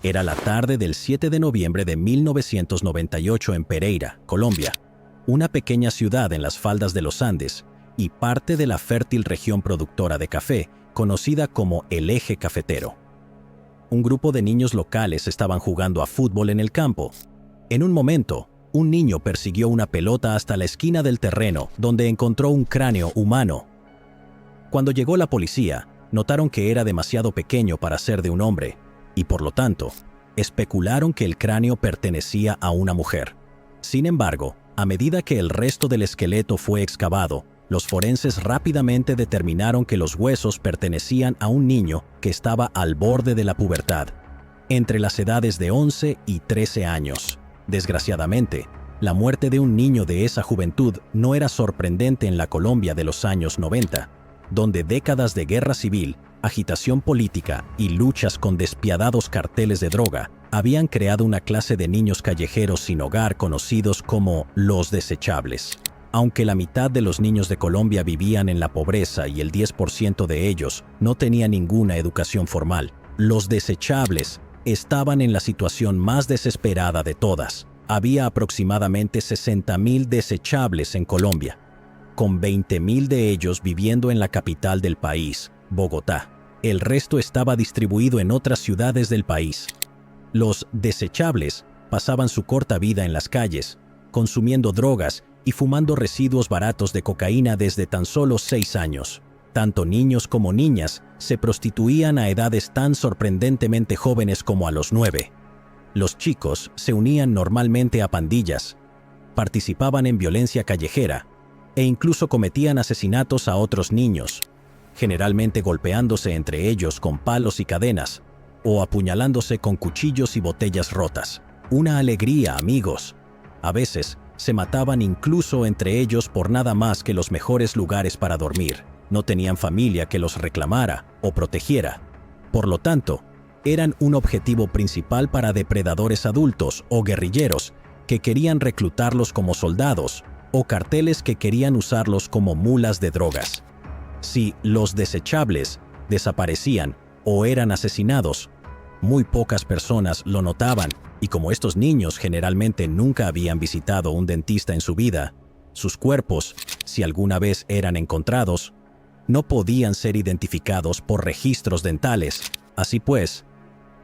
Era la tarde del 7 de noviembre de 1998 en Pereira, Colombia, una pequeña ciudad en las faldas de los Andes y parte de la fértil región productora de café, conocida como el Eje Cafetero. Un grupo de niños locales estaban jugando a fútbol en el campo. En un momento, un niño persiguió una pelota hasta la esquina del terreno, donde encontró un cráneo humano. Cuando llegó la policía, notaron que era demasiado pequeño para ser de un hombre, y por lo tanto, especularon que el cráneo pertenecía a una mujer. Sin embargo, a medida que el resto del esqueleto fue excavado, los forenses rápidamente determinaron que los huesos pertenecían a un niño que estaba al borde de la pubertad, entre las edades de 11 y 13 años. Desgraciadamente, la muerte de un niño de esa juventud no era sorprendente en la Colombia de los años 90, donde décadas de guerra civil, agitación política y luchas con despiadados carteles de droga habían creado una clase de niños callejeros sin hogar conocidos como los desechables. Aunque la mitad de los niños de Colombia vivían en la pobreza y el 10% de ellos no tenía ninguna educación formal, los desechables estaban en la situación más desesperada de todas. Había aproximadamente 60.000 desechables en Colombia, con 20.000 de ellos viviendo en la capital del país, Bogotá. El resto estaba distribuido en otras ciudades del país. Los desechables pasaban su corta vida en las calles, consumiendo drogas y fumando residuos baratos de cocaína desde tan solo 6 años. Tanto niños como niñas se prostituían a edades tan sorprendentemente jóvenes como a los 9. Los chicos se unían normalmente a pandillas, participaban en violencia callejera e incluso cometían asesinatos a otros niños, generalmente golpeándose entre ellos con palos y cadenas o apuñalándose con cuchillos y botellas rotas. Una alegría, amigos. A veces se mataban incluso entre ellos por nada más que los mejores lugares para dormir. No tenían familia que los reclamara o protegiera. Por lo tanto, eran un objetivo principal para depredadores adultos o guerrilleros que querían reclutarlos como soldados o carteles que querían usarlos como mulas de drogas. Si los desechables desaparecían o eran asesinados, muy pocas personas lo notaban, y como estos niños generalmente nunca habían visitado un dentista en su vida, sus cuerpos, si alguna vez eran encontrados, no podían ser identificados por registros dentales. Así pues,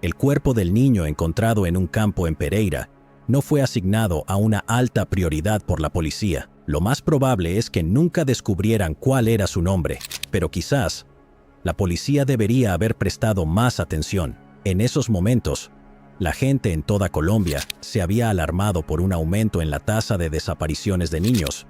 el cuerpo del niño encontrado en un campo en Pereira no fue asignado a una alta prioridad por la policía. Lo más probable es que nunca descubrieran cuál era su nombre, pero quizás la policía debería haber prestado más atención. En esos momentos, la gente en toda Colombia se había alarmado por un aumento en la tasa de desapariciones de niños,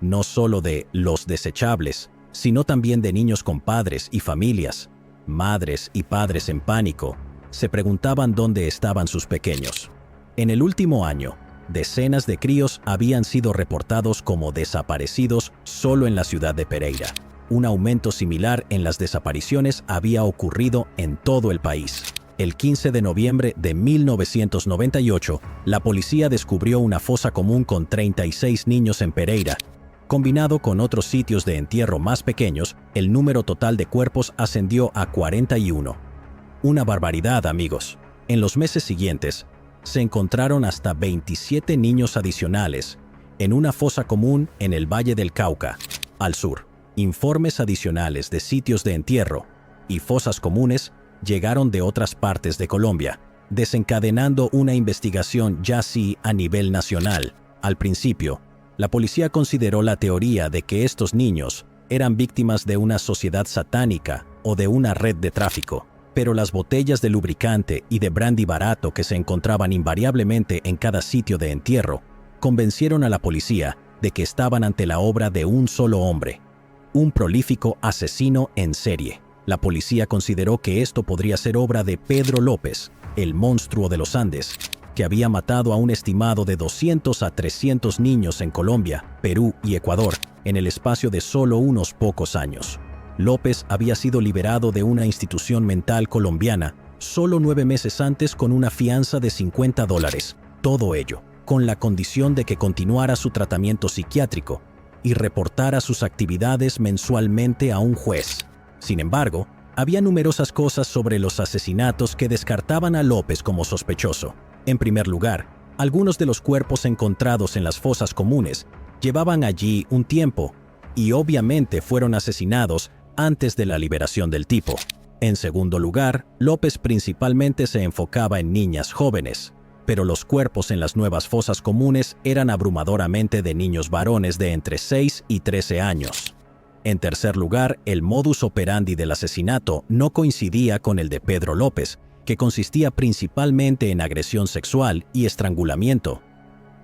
no solo de los desechables, sino también de niños con padres y familias. Madres y padres en pánico se preguntaban dónde estaban sus pequeños. En el último año, decenas de críos habían sido reportados como desaparecidos solo en la ciudad de Pereira. Un aumento similar en las desapariciones había ocurrido en todo el país. El 15 de noviembre de 1998, la policía descubrió una fosa común con 36 niños en Pereira. Combinado con otros sitios de entierro más pequeños, el número total de cuerpos ascendió a 41. Una barbaridad, amigos. En los meses siguientes, se encontraron hasta 27 niños adicionales en una fosa común en el Valle del Cauca, al sur. Informes adicionales de sitios de entierro y fosas comunes llegaron de otras partes de Colombia, desencadenando una investigación ya sí a nivel nacional. Al principio, la policía consideró la teoría de que estos niños eran víctimas de una sociedad satánica o de una red de tráfico, pero las botellas de lubricante y de brandy barato que se encontraban invariablemente en cada sitio de entierro convencieron a la policía de que estaban ante la obra de un solo hombre, un prolífico asesino en serie. La policía consideró que esto podría ser obra de Pedro López, el monstruo de los Andes, que había matado a un estimado de 200 a 300 niños en Colombia, Perú y Ecuador en el espacio de solo unos pocos años. López había sido liberado de una institución mental colombiana solo 9 meses antes con una fianza de $50. Todo ello con la condición de que continuara su tratamiento psiquiátrico y reportara sus actividades mensualmente a un juez. Sin embargo, Había numerosas cosas sobre los asesinatos que descartaban a López como sospechoso. En primer lugar, algunos de los cuerpos encontrados en las fosas comunes llevaban allí un tiempo y obviamente fueron asesinados antes de la liberación del tipo. En segundo lugar, López principalmente se enfocaba en niñas jóvenes, pero los cuerpos en las nuevas fosas comunes eran abrumadoramente de niños varones de entre 6 y 13 años. En tercer lugar, el modus operandi del asesinato no coincidía con el de Pedro López, que consistía principalmente en agresión sexual y estrangulamiento.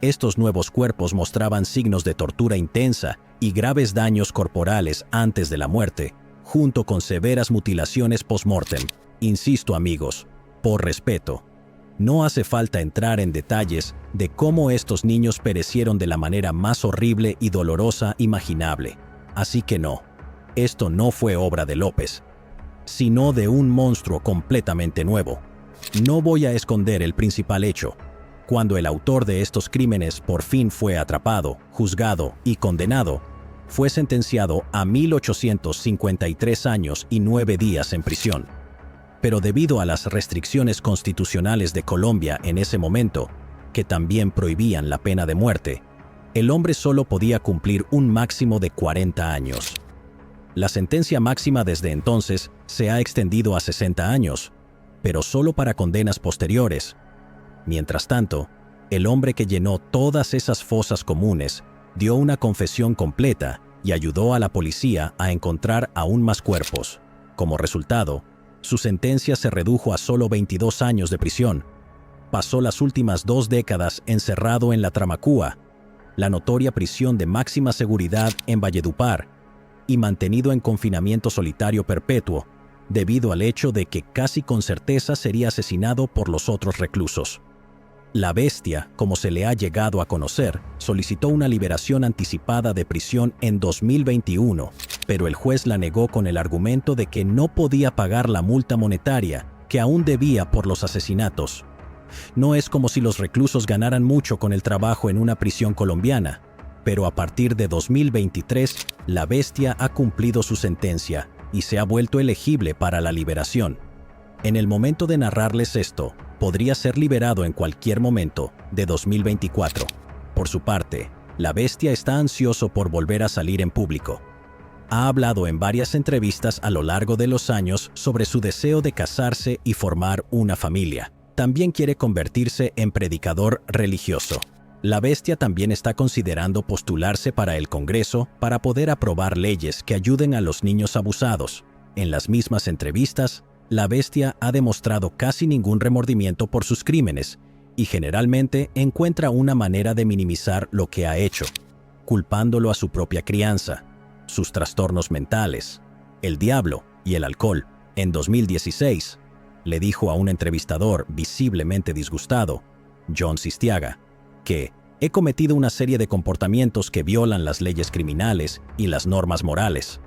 Estos nuevos cuerpos mostraban signos de tortura intensa y graves daños corporales antes de la muerte, junto con severas mutilaciones post-mortem. Insisto, amigos, por respeto, no hace falta entrar en detalles de cómo estos niños perecieron de la manera más horrible y dolorosa imaginable. Así que no, esto no fue obra de López, sino de un monstruo completamente nuevo. No voy a esconder el principal hecho. Cuando el autor de estos crímenes por fin fue atrapado, juzgado y condenado, fue sentenciado a 1.853 años y 9 días en prisión. Pero debido a las restricciones constitucionales de Colombia en ese momento, que también prohibían la pena de muerte, el hombre solo podía cumplir un máximo de 40 años. La sentencia máxima desde entonces se ha extendido a 60 años, pero solo para condenas posteriores. Mientras tanto, el hombre que llenó todas esas fosas comunes dio una confesión completa y ayudó a la policía a encontrar aún más cuerpos. Como resultado, su sentencia se redujo a solo 22 años de prisión. Pasó las últimas 2 décadas encerrado en la Tramacúa, la notoria prisión de máxima seguridad en Valledupar, y mantenido en confinamiento solitario perpetuo, debido al hecho de que casi con certeza sería asesinado por los otros reclusos. La Bestia, como se le ha llegado a conocer, solicitó una liberación anticipada de prisión en 2021, pero el juez la negó con el argumento de que no podía pagar la multa monetaria que aún debía por los asesinatos. No es como si los reclusos ganaran mucho con el trabajo en una prisión colombiana, pero a partir de 2023, la Bestia ha cumplido su sentencia y se ha vuelto elegible para la liberación. En el momento de narrarles esto, podría ser liberado en cualquier momento de 2024. Por su parte, la Bestia está ansioso por volver a salir en público. Ha hablado en varias entrevistas a lo largo de los años sobre su deseo de casarse y formar una familia. También quiere convertirse en predicador religioso. La Bestia también está considerando postularse para el Congreso para poder aprobar leyes que ayuden a los niños abusados. En las mismas entrevistas, la Bestia ha demostrado casi ningún remordimiento por sus crímenes y generalmente encuentra una manera de minimizar lo que ha hecho, culpándolo a su propia crianza, sus trastornos mentales, el diablo y el alcohol. En 2016, le dijo a un entrevistador visiblemente disgustado, John Sistiaga, que he cometido una serie de comportamientos que violan las leyes criminales y las normas morales.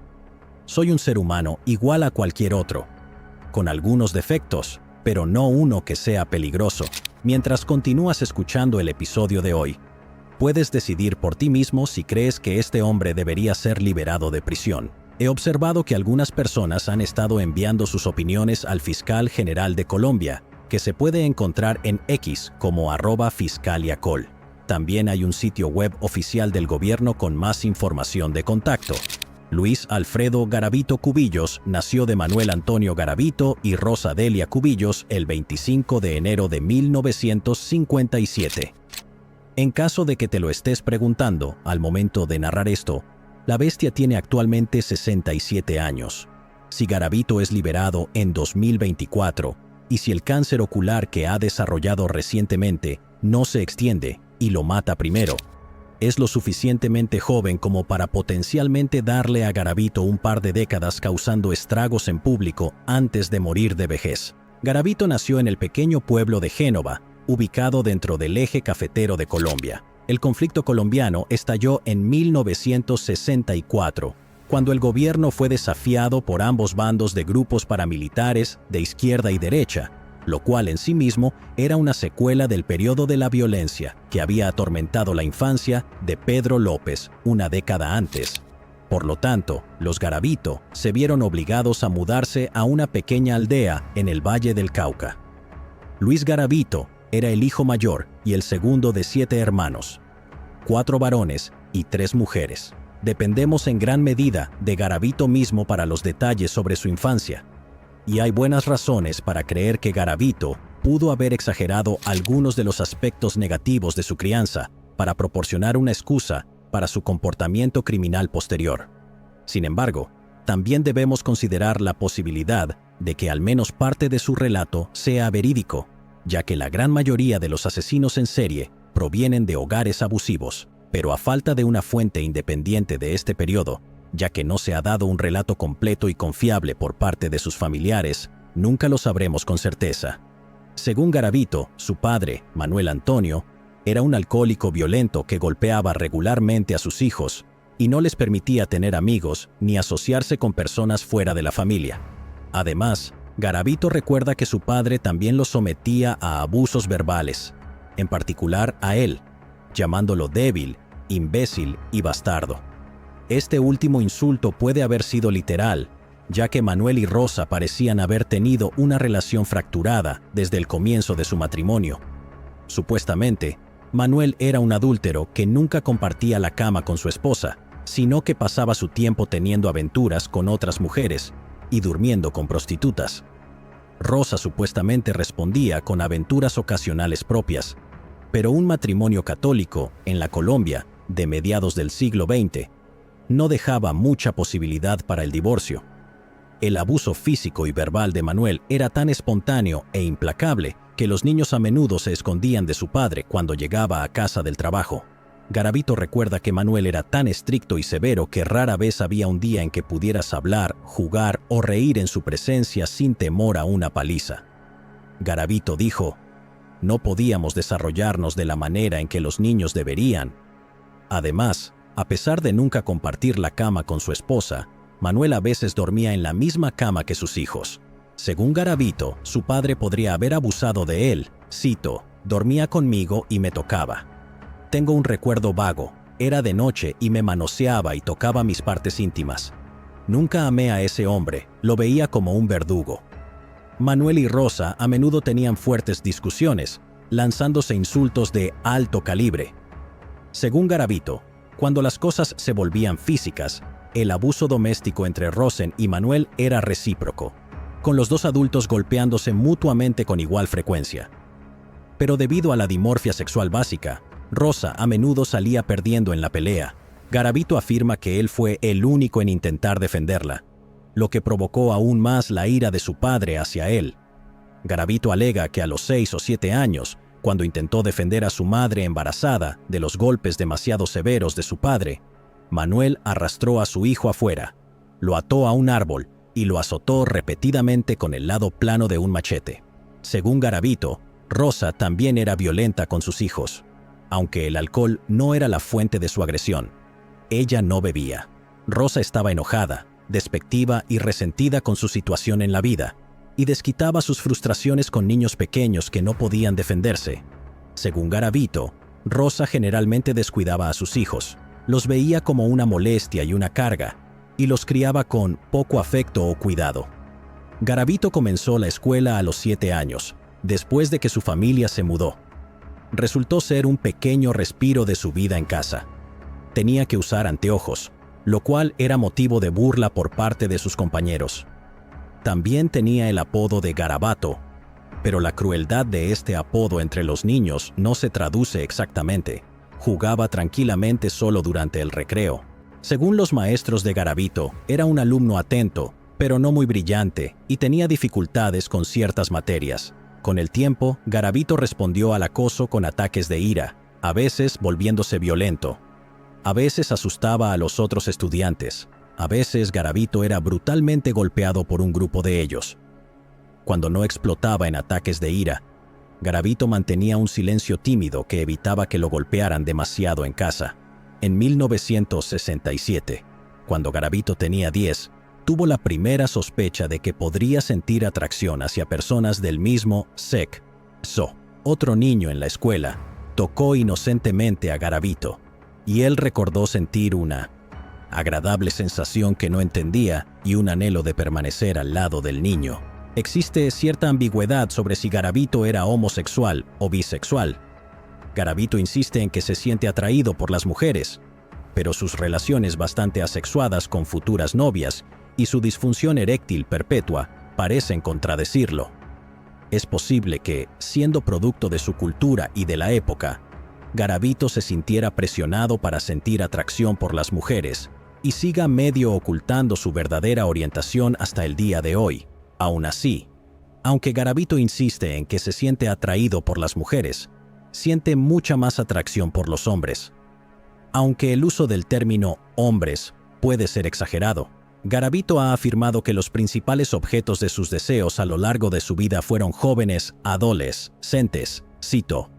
Soy un ser humano igual a cualquier otro, con algunos defectos, pero no uno que sea peligroso. Mientras continúas escuchando el episodio de hoy, puedes decidir por ti mismo si crees que este hombre debería ser liberado de prisión. He observado que algunas personas han estado enviando sus opiniones al fiscal general de Colombia, que se puede encontrar en X como @fiscaliacol. También hay un sitio web oficial del gobierno con más información de contacto. Luis Alfredo Garavito Cubillos nació de Manuel Antonio Garavito y Rosa Delia Cubillos el 25 de enero de 1957. En caso de que te lo estés preguntando al momento de narrar esto, la Bestia tiene actualmente 67 años. Si Garavito es liberado en 2024 y si el cáncer ocular que ha desarrollado recientemente no se extiende y lo mata primero, es lo suficientemente joven como para potencialmente darle a Garavito un par de décadas causando estragos en público antes de morir de vejez. Garavito nació en el pequeño pueblo de Génova, ubicado dentro del eje cafetero de Colombia. El conflicto colombiano estalló en 1964, cuando el gobierno fue desafiado por ambos bandos de grupos paramilitares de izquierda y derecha, lo cual en sí mismo era una secuela del periodo de la violencia que había atormentado la infancia de Pedro López una década antes. Por lo tanto, los Garavito se vieron obligados a mudarse a una pequeña aldea en el Valle del Cauca. Luis Garavito era el hijo mayor y el segundo de 7 hermanos, 4 varones y 3 mujeres. Dependemos en gran medida de Garavito mismo para los detalles sobre su infancia, y hay buenas razones para creer que Garavito pudo haber exagerado algunos de los aspectos negativos de su crianza para proporcionar una excusa para su comportamiento criminal posterior. Sin embargo, también debemos considerar la posibilidad de que al menos parte de su relato sea verídico, ya que la gran mayoría de los asesinos en serie provienen de hogares abusivos, pero a falta de una fuente independiente de este periodo, ya que no se ha dado un relato completo y confiable por parte de sus familiares, nunca lo sabremos con certeza. Según Garavito, su padre, Manuel Antonio, era un alcohólico violento que golpeaba regularmente a sus hijos y no les permitía tener amigos ni asociarse con personas fuera de la familia. Además, Garavito recuerda que su padre también lo sometía a abusos verbales, en particular a él, llamándolo débil, imbécil y bastardo. Este último insulto puede haber sido literal, ya que Manuel y Rosa parecían haber tenido una relación fracturada desde el comienzo de su matrimonio. Supuestamente, Manuel era un adúltero que nunca compartía la cama con su esposa, sino que pasaba su tiempo teniendo aventuras con otras mujeres y durmiendo con prostitutas. Rosa supuestamente respondía con aventuras ocasionales propias, pero un matrimonio católico en la Colombia de mediados del siglo XX no dejaba mucha posibilidad para el divorcio. El abuso físico y verbal de Manuel era tan espontáneo e implacable que los niños a menudo se escondían de su padre cuando llegaba a casa del trabajo. Garavito recuerda que Manuel era tan estricto y severo que rara vez había un día en que pudieras hablar, jugar o reír en su presencia sin temor a una paliza. Garavito dijo: "No podíamos desarrollarnos de la manera en que los niños deberían". Además, a pesar de nunca compartir la cama con su esposa, Manuel a veces dormía en la misma cama que sus hijos. Según Garavito, su padre podría haber abusado de él. Cito: "Dormía conmigo y me tocaba. Tengo un recuerdo vago. Era de noche y me manoseaba y tocaba mis partes íntimas. Nunca amé a ese hombre, lo veía como un verdugo". Manuel y Rosa a menudo tenían fuertes discusiones, lanzándose insultos de alto calibre. Según Garavito, cuando las cosas se volvían físicas, el abuso doméstico entre Rosen y Manuel era recíproco, con los dos adultos golpeándose mutuamente con igual frecuencia. Pero debido a la dimorfia sexual básica, Rosa a menudo salía perdiendo en la pelea. Garavito afirma que él fue el único en intentar defenderla, lo que provocó aún más la ira de su padre hacia él. Garavito alega que a los 6 o 7 años, cuando intentó defender a su madre embarazada de los golpes demasiado severos de su padre, Manuel arrastró a su hijo afuera, lo ató a un árbol y lo azotó repetidamente con el lado plano de un machete. Según Garavito, Rosa también era violenta con sus hijos, aunque el alcohol no era la fuente de su agresión. Ella no bebía. Rosa estaba enojada, despectiva y resentida con su situación en la vida, y desquitaba sus frustraciones con niños pequeños que no podían defenderse. Según Garavito, Rosa generalmente descuidaba a sus hijos, los veía como una molestia y una carga, y los criaba con poco afecto o cuidado. Garavito comenzó la escuela a los 7 años, después de que su familia se mudó. Resultó ser un pequeño respiro de su vida en casa. Tenía que usar anteojos, lo cual era motivo de burla por parte de sus compañeros. También tenía el apodo de Garabato, pero la crueldad de este apodo entre los niños no se traduce exactamente. Jugaba tranquilamente solo durante el recreo. Según los maestros de Garavito, era un alumno atento, pero no muy brillante, y tenía dificultades con ciertas materias. Con el tiempo, Garavito respondió al acoso con ataques de ira, a veces volviéndose violento. A veces asustaba a los otros estudiantes. A veces Garavito era brutalmente golpeado por un grupo de ellos. Cuando no explotaba en ataques de ira, Garavito mantenía un silencio tímido que evitaba que lo golpearan demasiado en casa. En 1967, cuando Garavito tenía 10, tuvo la primera sospecha de que podría sentir atracción hacia personas del mismo sexo. Otro niño en la escuela tocó inocentemente a Garavito, y él recordó sentir una agradable sensación que no entendía y un anhelo de permanecer al lado del niño. Existe cierta ambigüedad sobre si Garavito era homosexual o bisexual. Garavito insiste en que se siente atraído por las mujeres, pero sus relaciones bastante asexuadas con futuras novias y su disfunción eréctil perpetua parecen contradecirlo. Es posible que, siendo producto de su cultura y de la época, Garavito se sintiera presionado para sentir atracción por las mujeres y siga medio ocultando su verdadera orientación hasta el día de hoy. Aún así, aunque Garavito insiste en que se siente atraído por las mujeres, siente mucha más atracción por los hombres. Aunque el uso del término hombres puede ser exagerado, Garavito ha afirmado que los principales objetos de sus deseos a lo largo de su vida fueron jóvenes adolescentes. Cito: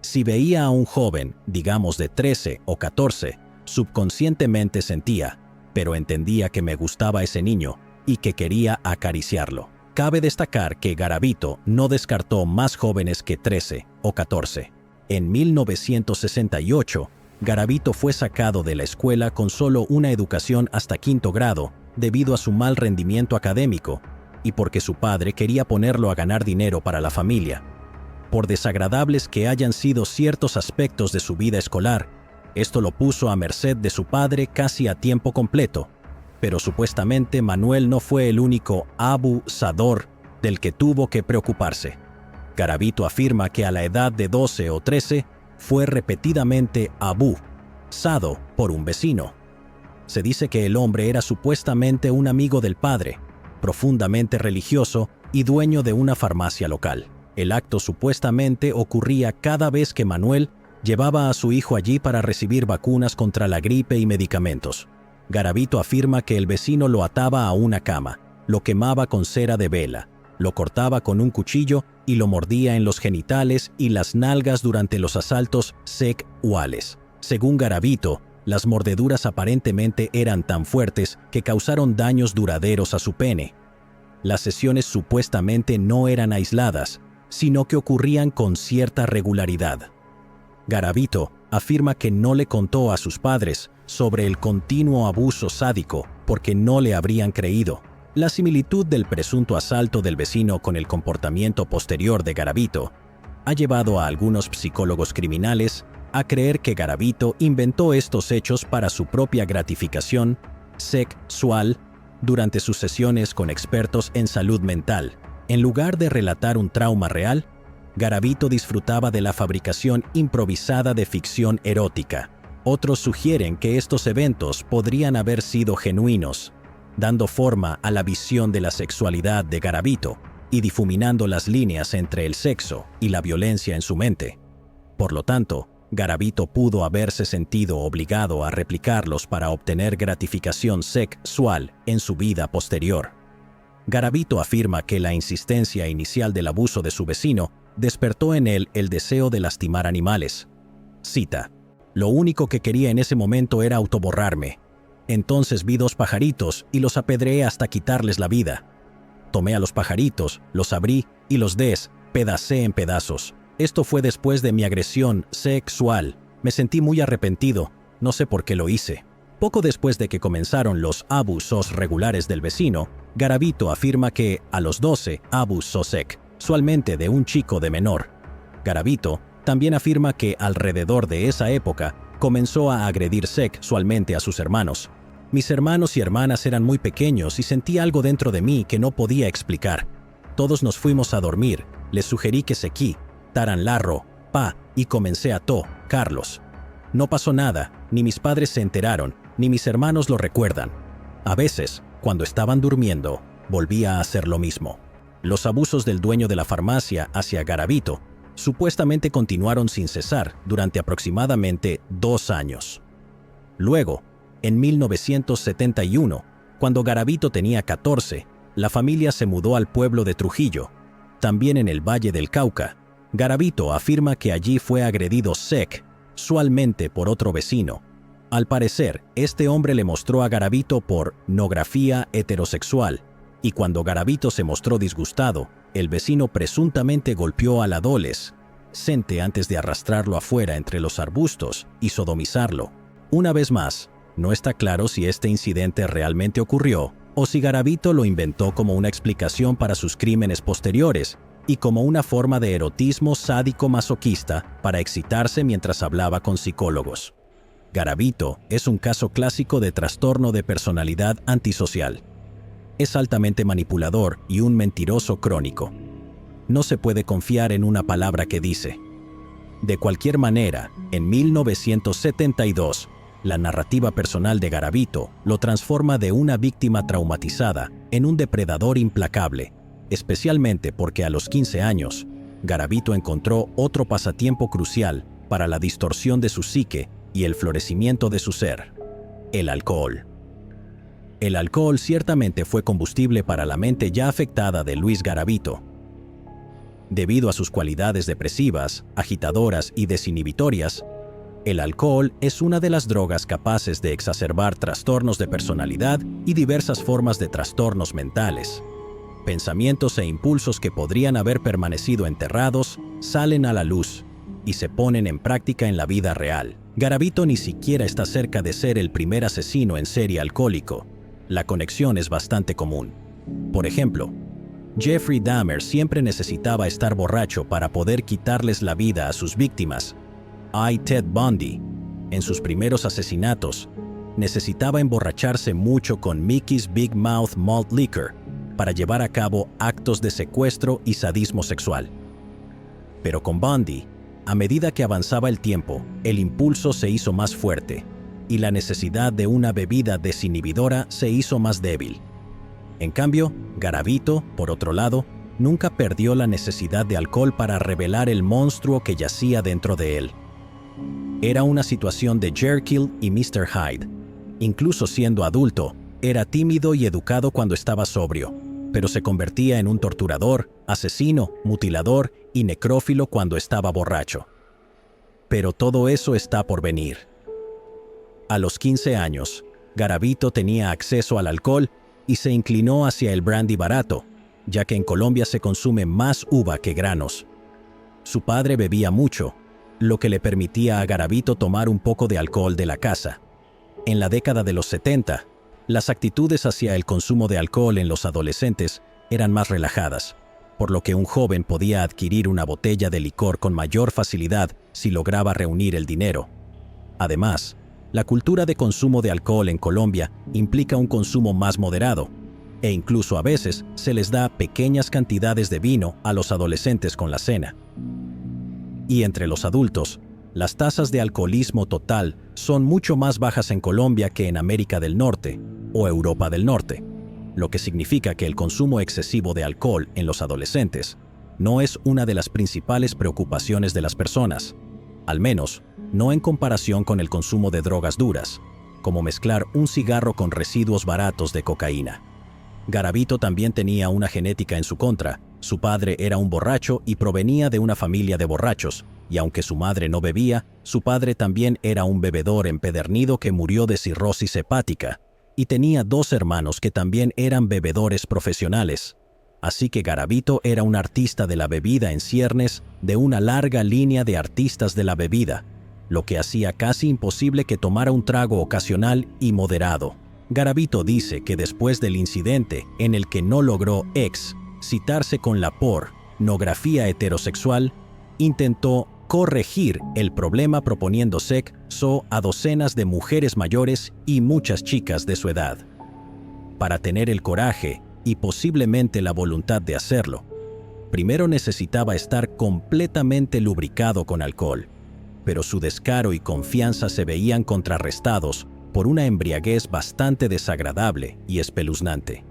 si veía a un joven, digamos de 13 o 14, subconscientemente sentía, pero entendía que me gustaba ese niño y que quería acariciarlo. Cabe destacar que Garavito no descartó más jóvenes que 13 o 14. En 1968, Garavito fue sacado de la escuela con solo una educación hasta quinto grado debido a su mal rendimiento académico y porque su padre quería ponerlo a ganar dinero para la familia. Por desagradables que hayan sido ciertos aspectos de su vida escolar, esto lo puso a merced de su padre casi a tiempo completo. Pero supuestamente Manuel no fue el único abusador del que tuvo que preocuparse. Garavito afirma que a la edad de 12 o 13 fue repetidamente abusado por un vecino. Se dice que el hombre era supuestamente un amigo del padre, profundamente religioso y dueño de una farmacia local. El acto supuestamente ocurría cada vez que Manuel llevaba a su hijo allí para recibir vacunas contra la gripe y medicamentos. Garavito afirma que el vecino lo ataba a una cama, lo quemaba con cera de vela, lo cortaba con un cuchillo y lo mordía en los genitales y las nalgas durante los asaltos sexuales. Según Garavito, las mordeduras aparentemente eran tan fuertes que causaron daños duraderos a su pene. Las sesiones supuestamente no eran aisladas, sino que ocurrían con cierta regularidad. Garavito afirma que no le contó a sus padres sobre el continuo abuso sádico porque no le habrían creído. La similitud del presunto asalto del vecino con el comportamiento posterior de Garavito ha llevado a algunos psicólogos criminales a creer que Garavito inventó estos hechos para su propia gratificación sexual durante sus sesiones con expertos en salud mental. En lugar de relatar un trauma real, Garavito disfrutaba de la fabricación improvisada de ficción erótica. Otros sugieren que estos eventos podrían haber sido genuinos, dando forma a la visión de la sexualidad de Garavito y difuminando las líneas entre el sexo y la violencia en su mente. Por lo tanto, Garavito pudo haberse sentido obligado a replicarlos para obtener gratificación sexual en su vida posterior. Garavito afirma que la insistencia inicial del abuso de su vecino despertó en él el deseo de lastimar animales. Cita: lo único que quería en ese momento era autoborrarme. Entonces vi 2 pajaritos y los apedreé hasta quitarles la vida. Tomé a los pajaritos, los abrí y los despedacé en pedazos. Esto fue después de mi agresión sexual. Me sentí muy arrepentido, no sé por qué lo hice. Poco después de que comenzaron los abusos regulares del vecino, Garavito afirma que a los 12 abusó sexualmente de un chico de menor. Garavito también afirma que alrededor de esa época comenzó a agredir sexualmente a sus hermanos. Mis hermanos y hermanas eran muy pequeños y sentí algo dentro de mí que no podía explicar. Todos nos fuimos a dormir, les sugerí que se quitaran la ropa y comencé a tocarlos. No pasó nada, ni mis padres se enteraron, ni mis hermanos lo recuerdan. A veces, cuando estaban durmiendo, volvía a hacer lo mismo. Los abusos del dueño de la farmacia hacia Garavito supuestamente continuaron sin cesar durante aproximadamente 2 años. Luego, en 1971, cuando Garavito tenía 14, la familia se mudó al pueblo de Trujillo, también en el Valle del Cauca. Garavito afirma que allí fue agredido sexualmente por otro vecino. Al parecer, este hombre le mostró a Garavito pornografía heterosexual, y cuando Garavito se mostró disgustado, el vecino presuntamente golpeó al adolescente antes de arrastrarlo afuera entre los arbustos y sodomizarlo. Una vez más, No está claro si este incidente realmente ocurrió o si Garavito lo inventó como una explicación para sus crímenes posteriores y como una forma de erotismo sádico-masoquista para excitarse mientras hablaba con psicólogos. Garavito es un caso clásico de trastorno de personalidad antisocial. Es altamente manipulador y un mentiroso crónico. No se puede confiar en una palabra que dice. De cualquier manera, en 1972, la narrativa personal de Garavito lo transforma de una víctima traumatizada en un depredador implacable, especialmente porque a los 15 años, Garavito encontró otro pasatiempo crucial para la distorsión de su psique y el florecimiento de su ser: el alcohol. El alcohol ciertamente fue combustible para la mente ya afectada de Luis Garavito. Debido a sus cualidades depresivas, agitadoras y desinhibitorias, el alcohol es una de las drogas capaces de exacerbar trastornos de personalidad y diversas formas de trastornos mentales. Pensamientos e impulsos que podrían haber permanecido enterrados salen a la luz y se ponen en práctica en la vida real. Garavito ni siquiera está cerca de ser el primer asesino en serie alcohólico. La conexión es bastante común. Por ejemplo, Jeffrey Dahmer siempre necesitaba estar borracho para poder quitarles la vida a sus víctimas. Ted Bundy, en sus primeros asesinatos, necesitaba emborracharse mucho con Mickey's Big Mouth Malt Liquor para llevar a cabo actos de secuestro y sadismo sexual. Pero con Bundy, a medida que avanzaba el tiempo, el impulso se hizo más fuerte y la necesidad de una bebida desinhibidora se hizo más débil. En cambio, Garavito, por otro lado, nunca perdió la necesidad de alcohol para revelar el monstruo que yacía dentro de él. Era una situación de Jekyll y Mr. Hyde. Incluso siendo adulto, era tímido y educado cuando estaba sobrio, pero se convertía en un torturador, asesino, mutilador y necrófilo cuando estaba borracho. Pero todo eso está por venir. A los 15 años, Garavito tenía acceso al alcohol y se inclinó hacia el brandy barato, ya que en Colombia se consume más uva que granos. Su padre bebía mucho, lo que le permitía a Garavito tomar un poco de alcohol de la casa. En la década de los 70, las actitudes hacia el consumo de alcohol en los adolescentes eran más relajadas, por lo que un joven podía adquirir una botella de licor con mayor facilidad si lograba reunir el dinero. Además, la cultura de consumo de alcohol en Colombia implica un consumo más moderado, e incluso a veces se les da pequeñas cantidades de vino a los adolescentes con la cena. Y entre los adultos, las tasas de alcoholismo total son mucho más bajas en Colombia que en América del Norte o Europa del Norte, lo que significa que el consumo excesivo de alcohol en los adolescentes no es una de las principales preocupaciones de las personas, al menos no en comparación con el consumo de drogas duras, como mezclar un cigarro con residuos baratos de cocaína. Garavito también tenía una genética en su contra. Su padre era un borracho y provenía de una familia de borrachos, y aunque su madre no bebía, su padre también era un bebedor empedernido que murió de cirrosis hepática, y tenía 2 hermanos que también eran bebedores profesionales. Así que Garavito era un artista de la bebida en ciernes de una larga línea de artistas de la bebida, lo que hacía casi imposible que tomara un trago ocasional y moderado. Garavito dice que después del incidente en el que no logró excitarse con la pornografía heterosexual, intentó corregir el problema proponiendo sexo a docenas de mujeres mayores y muchas chicas de su edad. Para tener el coraje y posiblemente la voluntad de hacerlo, primero necesitaba estar completamente lubricado con alcohol, pero su descaro y confianza se veían contrarrestados por una embriaguez bastante desagradable y espeluznante.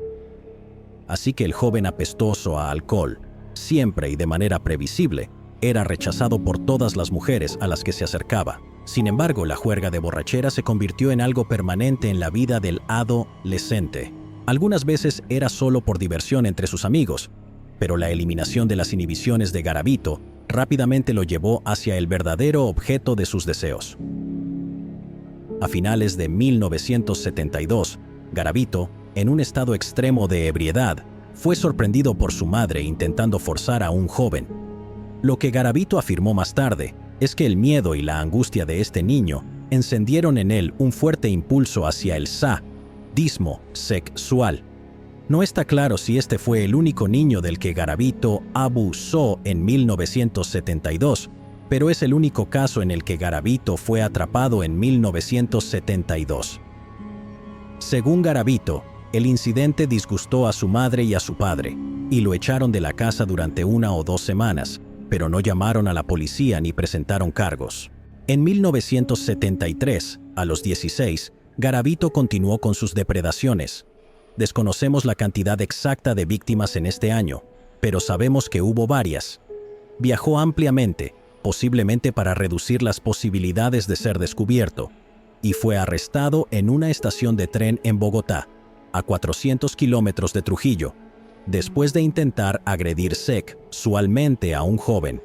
Así que el joven apestoso a alcohol, siempre y de manera previsible, era rechazado por todas las mujeres a las que se acercaba. Sin embargo, la juerga de borrachera se convirtió en algo permanente en la vida del adolescente. Algunas veces era solo por diversión entre sus amigos, pero la eliminación de las inhibiciones de Garavito rápidamente lo llevó hacia el verdadero objeto de sus deseos. A finales de 1972, Garavito, en un estado extremo de ebriedad, fue sorprendido por su madre intentando forzar a un joven. Lo que Garavito afirmó más tarde es que el miedo y la angustia de este niño encendieron en él un fuerte impulso hacia el sadismo sexual. No está claro si este fue el único niño del que Garavito abusó en 1972, pero es el único caso en el que Garavito fue atrapado en 1972. Según Garavito, el incidente disgustó a su madre y a su padre, y lo echaron de la casa durante 1 o 2 semanas, pero no llamaron a la policía ni presentaron cargos. En 1973, a los 16, Garavito continuó con sus depredaciones. Desconocemos la cantidad exacta de víctimas en este año, pero sabemos que hubo varias. Viajó ampliamente, posiblemente para reducir las posibilidades de ser descubierto, y fue arrestado en una estación de tren en Bogotá, a 400 kilómetros de Trujillo, después de intentar agredir sexualmente a un joven.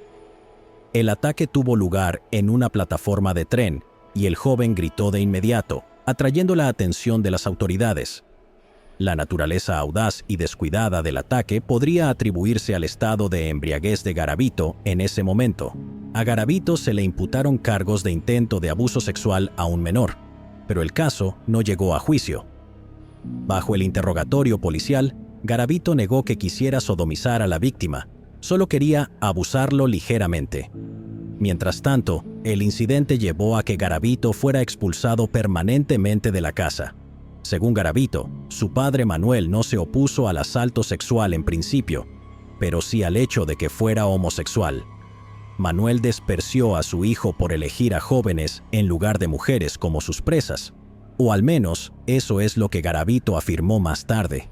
El ataque tuvo lugar en una plataforma de tren y el joven gritó de inmediato, atrayendo la atención de las autoridades. La naturaleza audaz y descuidada del ataque podría atribuirse al estado de embriaguez de Garavito en ese momento. A Garavito se le imputaron cargos de intento de abuso sexual a un menor, pero el caso no llegó a juicio. Bajo el interrogatorio policial, Garavito negó que quisiera sodomizar a la víctima, solo quería abusarlo ligeramente. Mientras tanto, el incidente llevó a que Garavito fuera expulsado permanentemente de la casa. Según Garavito, su padre Manuel no se opuso al asalto sexual en principio, pero sí al hecho de que fuera homosexual. Manuel despreció a su hijo por elegir a jóvenes en lugar de mujeres como sus presas, o al menos eso es lo que Garavito afirmó más tarde.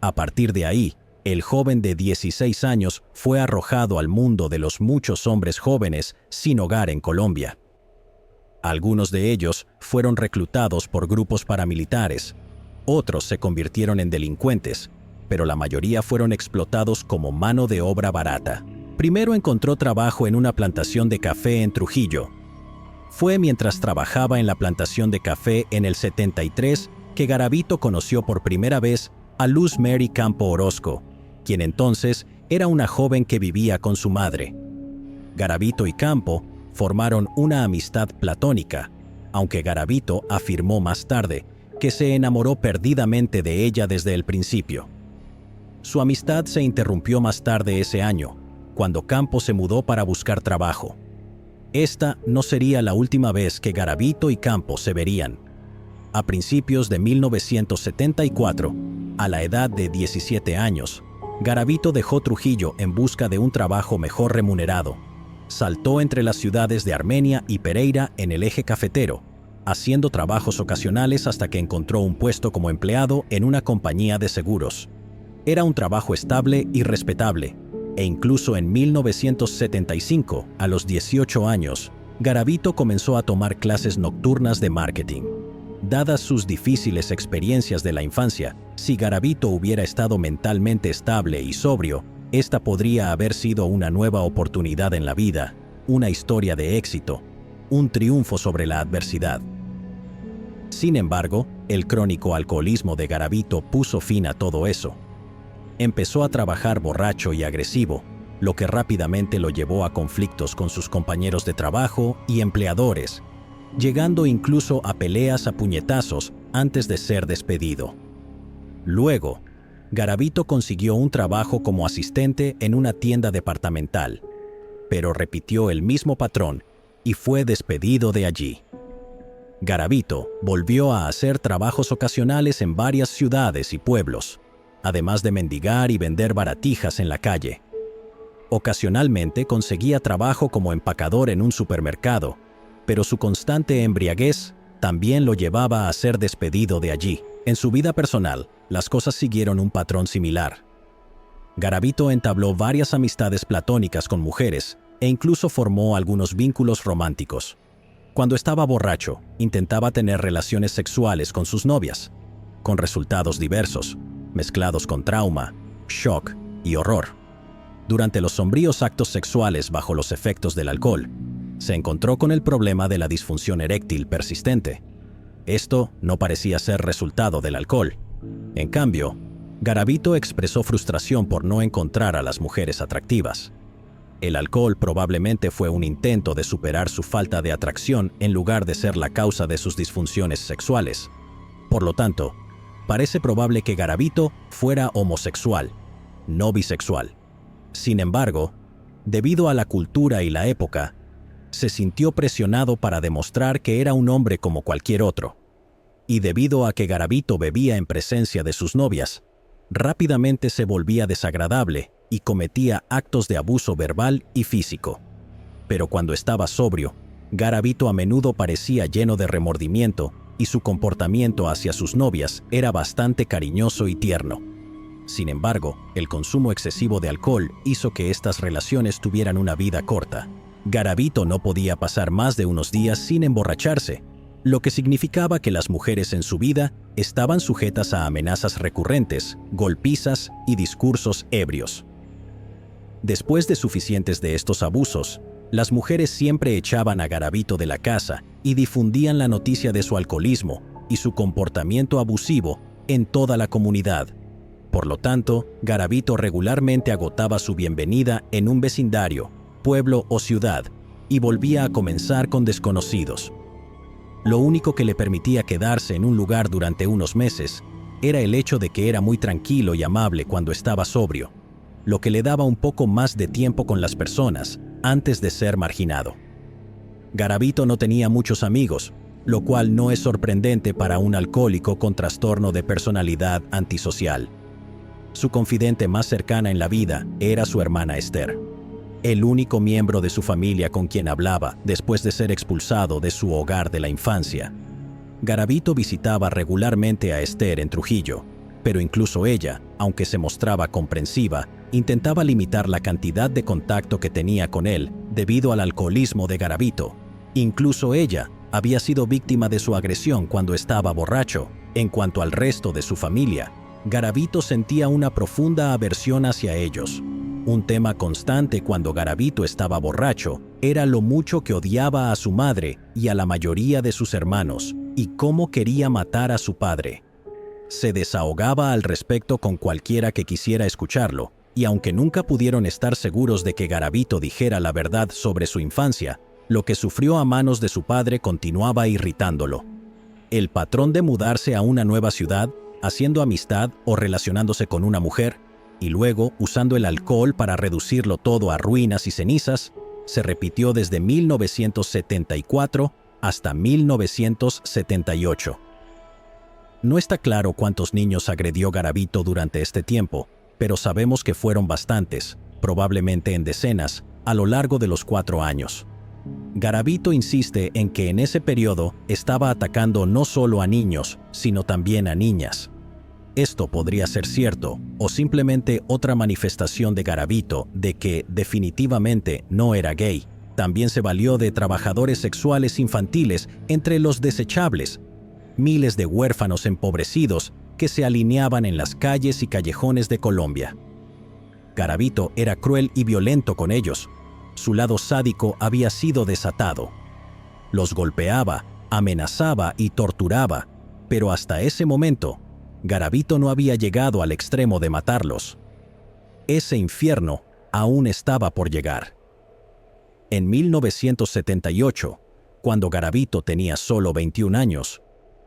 A partir de ahí, el joven de 16 años fue arrojado al mundo de los muchos hombres jóvenes sin hogar en Colombia. Algunos de ellos fueron reclutados por grupos paramilitares, otros se convirtieron en delincuentes, pero la mayoría fueron explotados como mano de obra barata. Primero encontró trabajo en una plantación de café en Trujillo. Fue mientras trabajaba en la plantación de café en el 73 que Garavito conoció por primera vez a Luz Mary Campo Orozco, quien entonces era una joven que vivía con su madre. Garavito y Campo formaron una amistad platónica, aunque Garavito afirmó más tarde que se enamoró perdidamente de ella desde el principio. Su amistad se interrumpió más tarde ese año, cuando Campo se mudó para buscar trabajo. Esta no sería la última vez que Garavito y Campo se verían. A principios de 1974, a la edad de 17 años, Garavito dejó Trujillo en busca de un trabajo mejor remunerado. Saltó entre las ciudades de Armenia y Pereira en el eje cafetero, haciendo trabajos ocasionales hasta que encontró un puesto como empleado en una compañía de seguros. Era un trabajo estable y respetable, e incluso en 1975, a los 18 años, Garavito comenzó a tomar clases nocturnas de marketing. Dadas sus difíciles experiencias de la infancia, si Garavito hubiera estado mentalmente estable y sobrio, esta podría haber sido una nueva oportunidad en la vida, una historia de éxito, un triunfo sobre la adversidad. Sin embargo, el crónico alcoholismo de Garavito puso fin a todo eso. Empezó a trabajar borracho y agresivo, lo que rápidamente lo llevó a conflictos con sus compañeros de trabajo y empleadores, llegando incluso a peleas a puñetazos antes de ser despedido. Luego, Garavito consiguió un trabajo como asistente en una tienda departamental, pero repitió el mismo patrón y fue despedido de allí. Garavito volvió a hacer trabajos ocasionales en varias ciudades y pueblos, además de mendigar y vender baratijas en la calle. Ocasionalmente conseguía trabajo como empacador en un supermercado, pero su constante embriaguez también lo llevaba a ser despedido de allí. En su vida personal, las cosas siguieron un patrón similar. Garavito entabló varias amistades platónicas con mujeres e incluso formó algunos vínculos románticos. Cuando estaba borracho, intentaba tener relaciones sexuales con sus novias, con resultados diversos, mezclados con trauma, shock y horror. Durante los sombríos actos sexuales bajo los efectos del alcohol, se encontró con el problema de la disfunción eréctil persistente. Esto no parecía ser resultado del alcohol. En cambio, Garavito expresó frustración por no encontrar a las mujeres atractivas. El alcohol probablemente fue un intento de superar su falta de atracción en lugar de ser la causa de sus disfunciones sexuales. Por lo tanto, parece probable que Garavito fuera homosexual, no bisexual. Sin embargo, debido a la cultura y la época, se sintió presionado para demostrar que era un hombre como cualquier otro. Y debido a que Garavito bebía en presencia de sus novias, rápidamente se volvía desagradable y cometía actos de abuso verbal y físico. Pero cuando estaba sobrio, Garavito a menudo parecía lleno de remordimiento y su comportamiento hacia sus novias era bastante cariñoso y tierno. Sin embargo, el consumo excesivo de alcohol hizo que estas relaciones tuvieran una vida corta. Garavito no podía pasar más de unos días sin emborracharse, lo que significaba que las mujeres en su vida estaban sujetas a amenazas recurrentes, golpizas y discursos ebrios. Después de suficientes de estos abusos, las mujeres siempre echaban a Garavito de la casa y difundían la noticia de su alcoholismo y su comportamiento abusivo en toda la comunidad. Por lo tanto, Garavito regularmente agotaba su bienvenida en un vecindario, pueblo o ciudad, y volvía a comenzar con desconocidos. Lo único que le permitía quedarse en un lugar durante unos meses era el hecho de que era muy tranquilo y amable cuando estaba sobrio, lo que le daba un poco más de tiempo con las personas antes de ser marginado. Garavito no tenía muchos amigos, lo cual no es sorprendente para un alcohólico con trastorno de personalidad antisocial. Su confidente más cercana en la vida era su hermana Esther, el único miembro de su familia con quien hablaba después de ser expulsado de su hogar de la infancia. Garavito visitaba regularmente a Esther en Trujillo, pero incluso ella, aunque se mostraba comprensiva, intentaba limitar la cantidad de contacto que tenía con él debido al alcoholismo de Garavito. Incluso ella había sido víctima de su agresión cuando estaba borracho. En cuanto al resto de su familia, Garavito sentía una profunda aversión hacia ellos. Un tema constante cuando Garavito estaba borracho era lo mucho que odiaba a su madre y a la mayoría de sus hermanos, y cómo quería matar a su padre. Se desahogaba al respecto con cualquiera que quisiera escucharlo, y aunque nunca pudieron estar seguros de que Garavito dijera la verdad sobre su infancia, lo que sufrió a manos de su padre continuaba irritándolo. El patrón de mudarse a una nueva ciudad, haciendo amistad o relacionándose con una mujer, y luego usando el alcohol para reducirlo todo a ruinas y cenizas, se repitió desde 1974 hasta 1978. No está claro cuántos niños agredió Garavito durante este tiempo, pero sabemos que fueron bastantes, probablemente en decenas, a lo largo de los 4 años. Garavito insiste en que en ese periodo estaba atacando no solo a niños, sino también a niñas. Esto podría ser cierto, o simplemente otra manifestación de Garavito de que definitivamente no era gay. También se valió de trabajadores sexuales infantiles entre los desechables, miles de huérfanos empobrecidos que se alineaban en las calles y callejones de Colombia. Garavito era cruel y violento con ellos. Su lado sádico había sido desatado. Los golpeaba, amenazaba y torturaba, pero hasta ese momento, Garavito no había llegado al extremo de matarlos. Ese infierno aún estaba por llegar. En 1978, cuando Garavito tenía solo 21 años,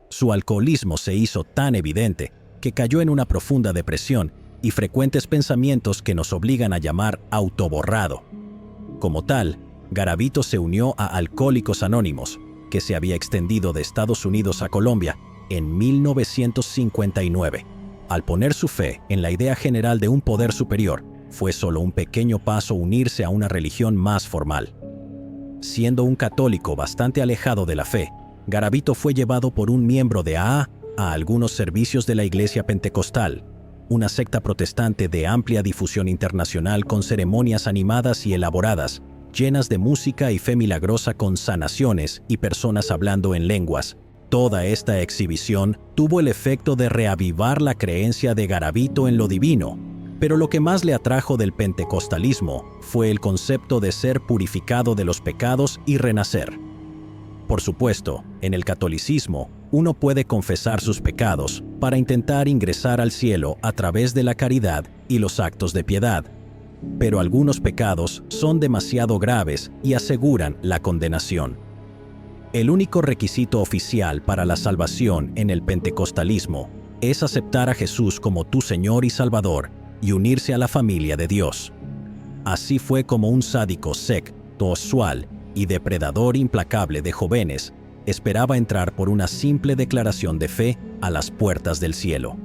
su alcoholismo se hizo tan evidente que cayó en una profunda depresión y frecuentes pensamientos que nos obligan a llamar autoborrado. Como tal, Garavito se unió a Alcohólicos Anónimos, que se había extendido de Estados Unidos a Colombia en 1959. Al poner su fe en la idea general de un poder superior, fue solo un pequeño paso unirse a una religión más formal. Siendo un católico bastante alejado de la fe, Garavito fue llevado por un miembro de AA a algunos servicios de la Iglesia Pentecostal, una secta protestante de amplia difusión internacional con ceremonias animadas y elaboradas, llenas de música y fe milagrosa con sanaciones y personas hablando en lenguas. Toda esta exhibición tuvo el efecto de reavivar la creencia de Garavito en lo divino, pero lo que más le atrajo del pentecostalismo fue el concepto de ser purificado de los pecados y renacer. Por supuesto, en el catolicismo, uno puede confesar sus pecados para intentar ingresar al cielo a través de la caridad y los actos de piedad. pero algunos pecados son demasiado graves y aseguran la condenación. El único requisito oficial para la salvación en el pentecostalismo es aceptar a Jesús como tu Señor y Salvador y unirse a la familia de Dios. Así fue como un sádico sexual y depredador implacable de jóvenes esperaba entrar por una simple declaración de fe a las puertas del cielo.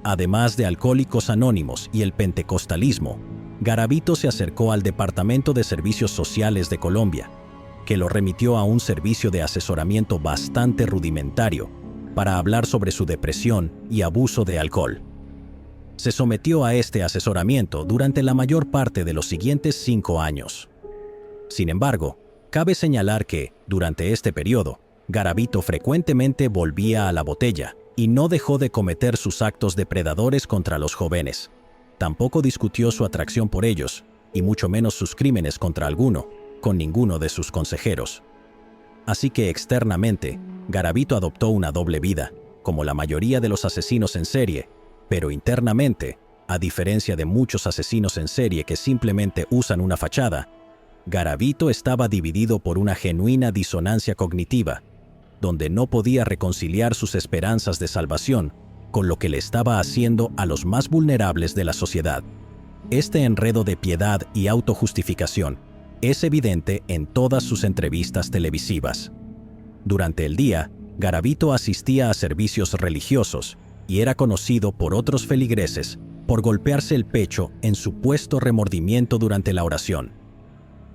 Además de Alcohólicos Anónimos y el pentecostalismo, Garavito se acercó al Departamento de Servicios Sociales de Colombia, que lo remitió a un servicio de asesoramiento bastante rudimentario para hablar sobre su depresión y abuso de alcohol. Se sometió a este asesoramiento durante la mayor parte de los siguientes 5 años. Sin embargo, cabe señalar que, durante este periodo, Garavito frecuentemente volvía a la botella y no dejó de cometer sus actos depredadores contra los jóvenes. Tampoco discutió su atracción por ellos, y mucho menos sus crímenes contra alguno, con ninguno de sus consejeros. Así que externamente, Garavito adoptó una doble vida, como la mayoría de los asesinos en serie, pero internamente, a diferencia de muchos asesinos en serie que simplemente usan una fachada, Garavito estaba dividido por una genuina disonancia cognitiva, donde no podía reconciliar sus esperanzas de salvación con lo que le estaba haciendo a los más vulnerables de la sociedad. Este enredo de piedad y autojustificación es evidente en todas sus entrevistas televisivas. Durante el día, Garavito asistía a servicios religiosos y era conocido por otros feligreses por golpearse el pecho en supuesto remordimiento durante la oración.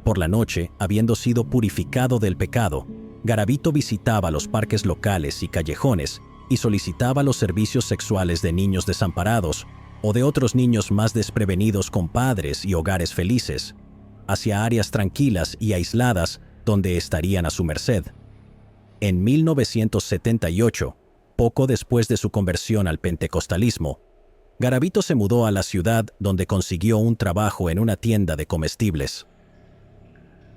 Por la noche, habiendo sido purificado del pecado, Garavito visitaba los parques locales y callejones y solicitaba los servicios sexuales de niños desamparados o de otros niños más desprevenidos con padres y hogares felices, hacia áreas tranquilas y aisladas donde estarían a su merced. En 1978, poco después de su conversión al pentecostalismo, Garavito se mudó a la ciudad donde consiguió un trabajo en una tienda de comestibles.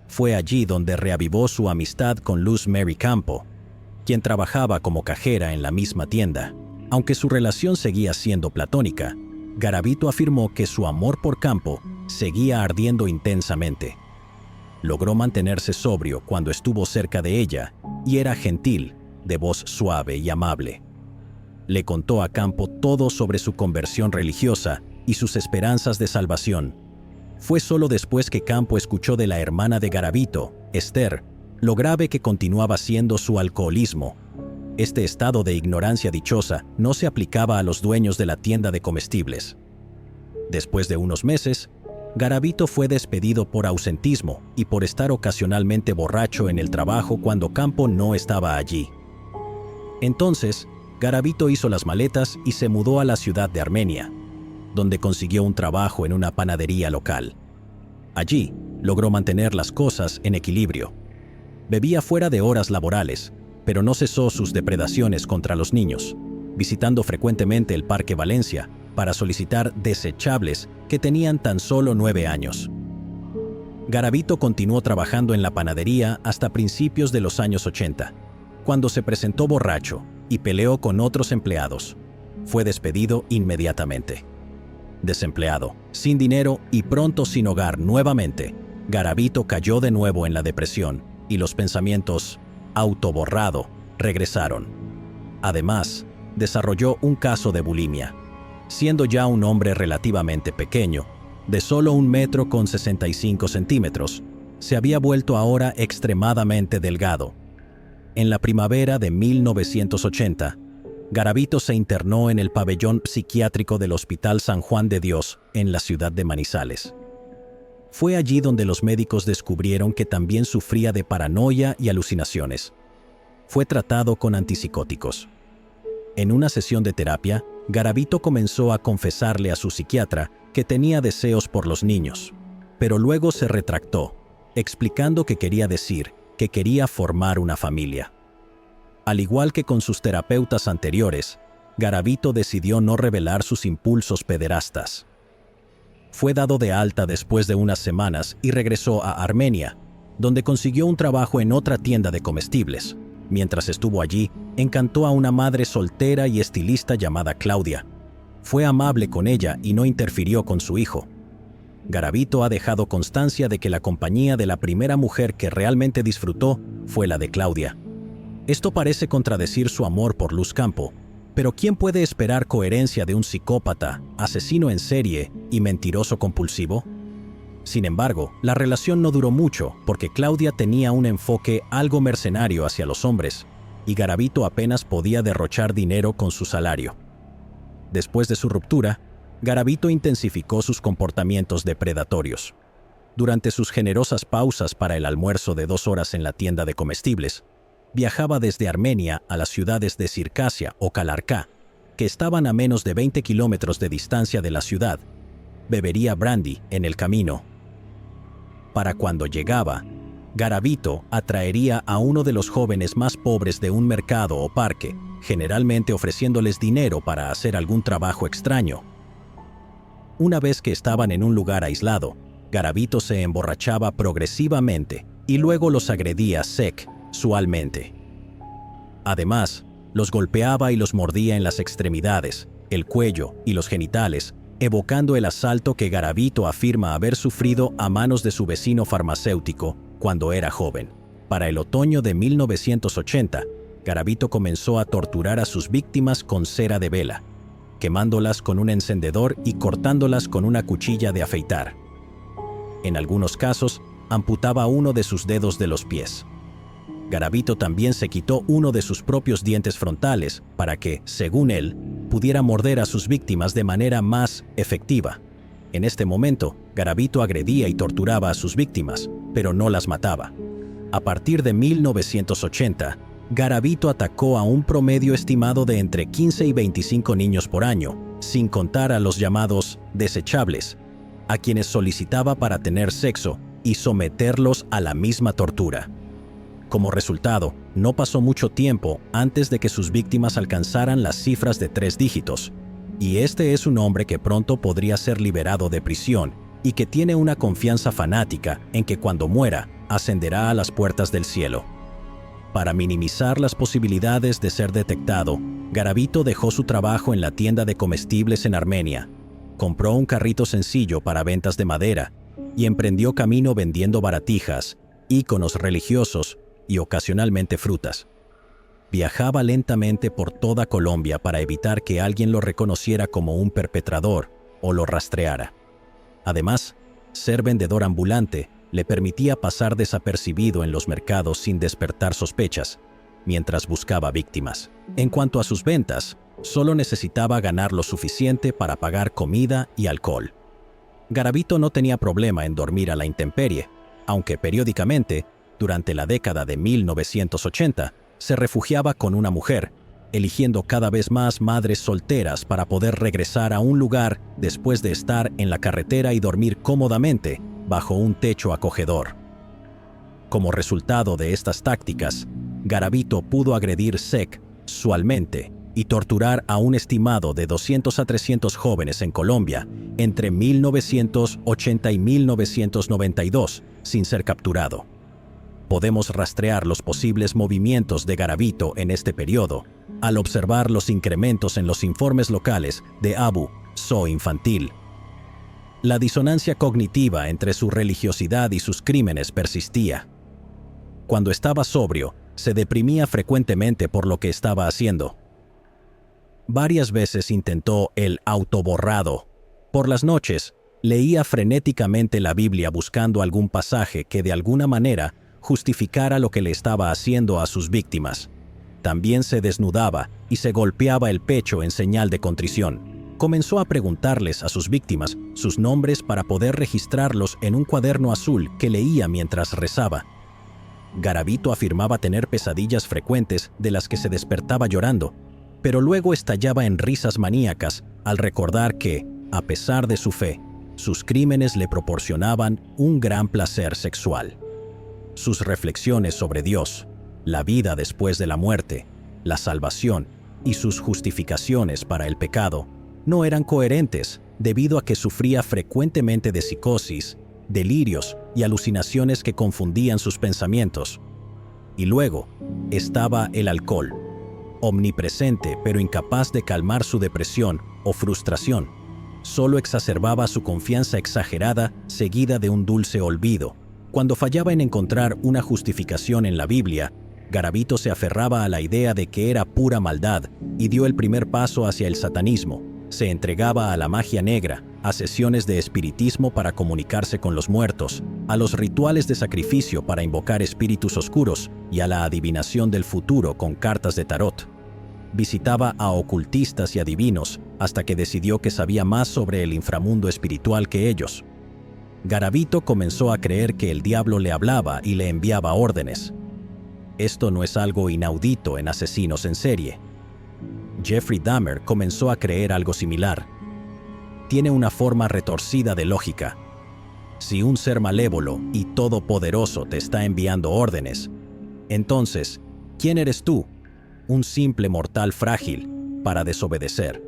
Fue allí donde reavivó su amistad con Luz Mary Campo, quien trabajaba como cajera en la misma tienda. Aunque su relación seguía siendo platónica, Garavito afirmó que su amor por Campo seguía ardiendo intensamente. Logró mantenerse sobrio cuando estuvo cerca de ella y era gentil, de voz suave y amable. Le contó a Campo todo sobre su conversión religiosa y sus esperanzas de salvación. Fue solo después que Campo escuchó de la hermana de Garavito, Esther, lo grave que continuaba siendo su alcoholismo. Este estado de ignorancia dichosa no se aplicaba a los dueños de la tienda de comestibles. Después de unos meses, Garavito fue despedido por ausentismo y por estar ocasionalmente borracho en el trabajo cuando Campo no estaba allí. Entonces, Garavito hizo las maletas y se mudó a la ciudad de Armenia, donde consiguió un trabajo en una panadería local. Allí, logró mantener las cosas en equilibrio. Bebía fuera de horas laborales, pero no cesó sus depredaciones contra los niños, visitando frecuentemente el Parque Valencia para solicitar desechables que tenían tan solo 9 años. Garavito continuó trabajando en la panadería hasta principios de los años 80, cuando se presentó borracho y peleó con otros empleados. Fue despedido inmediatamente. Desempleado, sin dinero y pronto sin hogar nuevamente, Garavito cayó de nuevo en la depresión y los pensamientos autoborrado regresaron. Además, desarrolló un caso de bulimia. Siendo ya un hombre relativamente pequeño, de solo 1,65 metros, se había vuelto ahora extremadamente delgado. En la primavera de 1980, Garavito se internó en el pabellón psiquiátrico del Hospital San Juan de Dios, en la ciudad de Manizales. Fue allí donde los médicos descubrieron que también sufría de paranoia y alucinaciones. Fue tratado con antipsicóticos. En una sesión de terapia, Garavito comenzó a confesarle a su psiquiatra que tenía deseos por los niños, pero luego se retractó, explicando que quería decir que quería formar una familia. Al igual que con sus terapeutas anteriores, Garavito decidió no revelar sus impulsos pederastas. Fue dado de alta después de unas semanas y regresó a Armenia, donde consiguió un trabajo en otra tienda de comestibles. Mientras estuvo allí, encantó a una madre soltera y estilista llamada Claudia. Fue amable con ella y no interfirió con su hijo, Garavito ha dejado constancia de que la compañía de la primera mujer que realmente disfrutó fue la de Claudia. Esto parece contradecir su amor por Luz Campo, pero ¿quién puede esperar coherencia de un psicópata, asesino en serie y mentiroso compulsivo? Sin embargo, la relación no duró mucho porque Claudia tenía un enfoque algo mercenario hacia los hombres y Garavito apenas podía derrochar dinero con su salario. Después de su ruptura, Garavito intensificó sus comportamientos depredatorios. Durante sus generosas pausas para el almuerzo de 2 horas en la tienda de comestibles, viajaba desde Armenia a las ciudades de Circasia o Calarcá, que estaban a menos de 20 kilómetros de distancia de la ciudad. Bebería brandy en el camino. Para cuando llegaba, Garavito atraería a uno de los jóvenes más pobres de un mercado o parque, generalmente ofreciéndoles dinero para hacer algún trabajo extraño. Una vez que estaban en un lugar aislado, Garavito se emborrachaba progresivamente y luego los agredía sexualmente. Además, los golpeaba y los mordía en las extremidades, el cuello y los genitales, evocando el asalto que Garavito afirma haber sufrido a manos de su vecino farmacéutico cuando era joven. Para el otoño de 1980, Garavito comenzó a torturar a sus víctimas con cera de vela, quemándolas con un encendedor y cortándolas con una cuchilla de afeitar. En algunos casos, amputaba uno de sus dedos de los pies. Garavito también se quitó uno de sus propios dientes frontales para que, según él, pudiera morder a sus víctimas de manera más efectiva. En este momento, Garavito agredía y torturaba a sus víctimas, pero no las mataba. A partir de 1980, Garavito atacó a un promedio estimado de entre 15 y 25 niños por año, sin contar a los llamados desechables, a quienes solicitaba para tener sexo y someterlos a la misma tortura. Como resultado, no pasó mucho tiempo antes de que sus víctimas alcanzaran las cifras de 3 dígitos, y este es un hombre que pronto podría ser liberado de prisión y que tiene una confianza fanática en que cuando muera, ascenderá a las puertas del cielo. Para minimizar las posibilidades de ser detectado, Garavito dejó su trabajo en la tienda de comestibles en Armenia, compró un carrito sencillo para ventas de madera y emprendió camino vendiendo baratijas, íconos religiosos y ocasionalmente frutas. Viajaba lentamente por toda Colombia para evitar que alguien lo reconociera como un perpetrador o lo rastreara. Además, ser vendedor ambulante le permitía pasar desapercibido en los mercados sin despertar sospechas, mientras buscaba víctimas. En cuanto a sus ventas, solo necesitaba ganar lo suficiente para pagar comida y alcohol. Garavito no tenía problema en dormir a la intemperie, aunque periódicamente, durante la década de 1980, se refugiaba con una mujer, eligiendo cada vez más madres solteras para poder regresar a un lugar después de estar en la carretera y dormir cómodamente bajo un techo acogedor. Como resultado de estas tácticas, Garavito pudo agredir sexualmente y torturar a un estimado de 200 a 300 jóvenes en Colombia entre 1980 y 1992 sin ser capturado. Podemos rastrear los posibles movimientos de Garavito en este periodo al observar los incrementos en los informes locales de abuso infantil. La disonancia cognitiva entre su religiosidad y sus crímenes persistía. Cuando estaba sobrio, se deprimía frecuentemente por lo que estaba haciendo. Varias veces intentó el autoborrado. Por las noches, leía frenéticamente la Biblia buscando algún pasaje que de alguna manera justificara lo que le estaba haciendo a sus víctimas. También se desnudaba y se golpeaba el pecho en señal de contrición. Comenzó a preguntarles a sus víctimas sus nombres para poder registrarlos en un cuaderno azul que leía mientras rezaba. Garavito afirmaba tener pesadillas frecuentes de las que se despertaba llorando, pero luego estallaba en risas maníacas al recordar que, a pesar de su fe, sus crímenes le proporcionaban un gran placer sexual. Sus reflexiones sobre Dios, la vida después de la muerte, la salvación y sus justificaciones para el pecado no eran coherentes debido a que sufría frecuentemente de psicosis, delirios y alucinaciones que confundían sus pensamientos. Y luego estaba el alcohol, omnipresente pero incapaz de calmar su depresión o frustración. solo exacerbaba su confianza exagerada, seguida de un dulce olvido. Cuando fallaba en encontrar una justificación en la Biblia, Garavito se aferraba a la idea de que era pura maldad y dio el primer paso hacia el satanismo. Se entregaba a la magia negra, a sesiones de espiritismo para comunicarse con los muertos, a los rituales de sacrificio para invocar espíritus oscuros y a la adivinación del futuro con cartas de tarot. Visitaba a ocultistas y adivinos hasta que decidió que sabía más sobre el inframundo espiritual que ellos. Garavito comenzó a creer que el diablo le hablaba y le enviaba órdenes. Esto no es algo inaudito en asesinos en serie. Jeffrey Dahmer comenzó a creer algo similar. Tiene una forma retorcida de lógica. Si un ser malévolo y todopoderoso te está enviando órdenes, entonces, ¿quién eres tú? Un simple mortal frágil para desobedecer.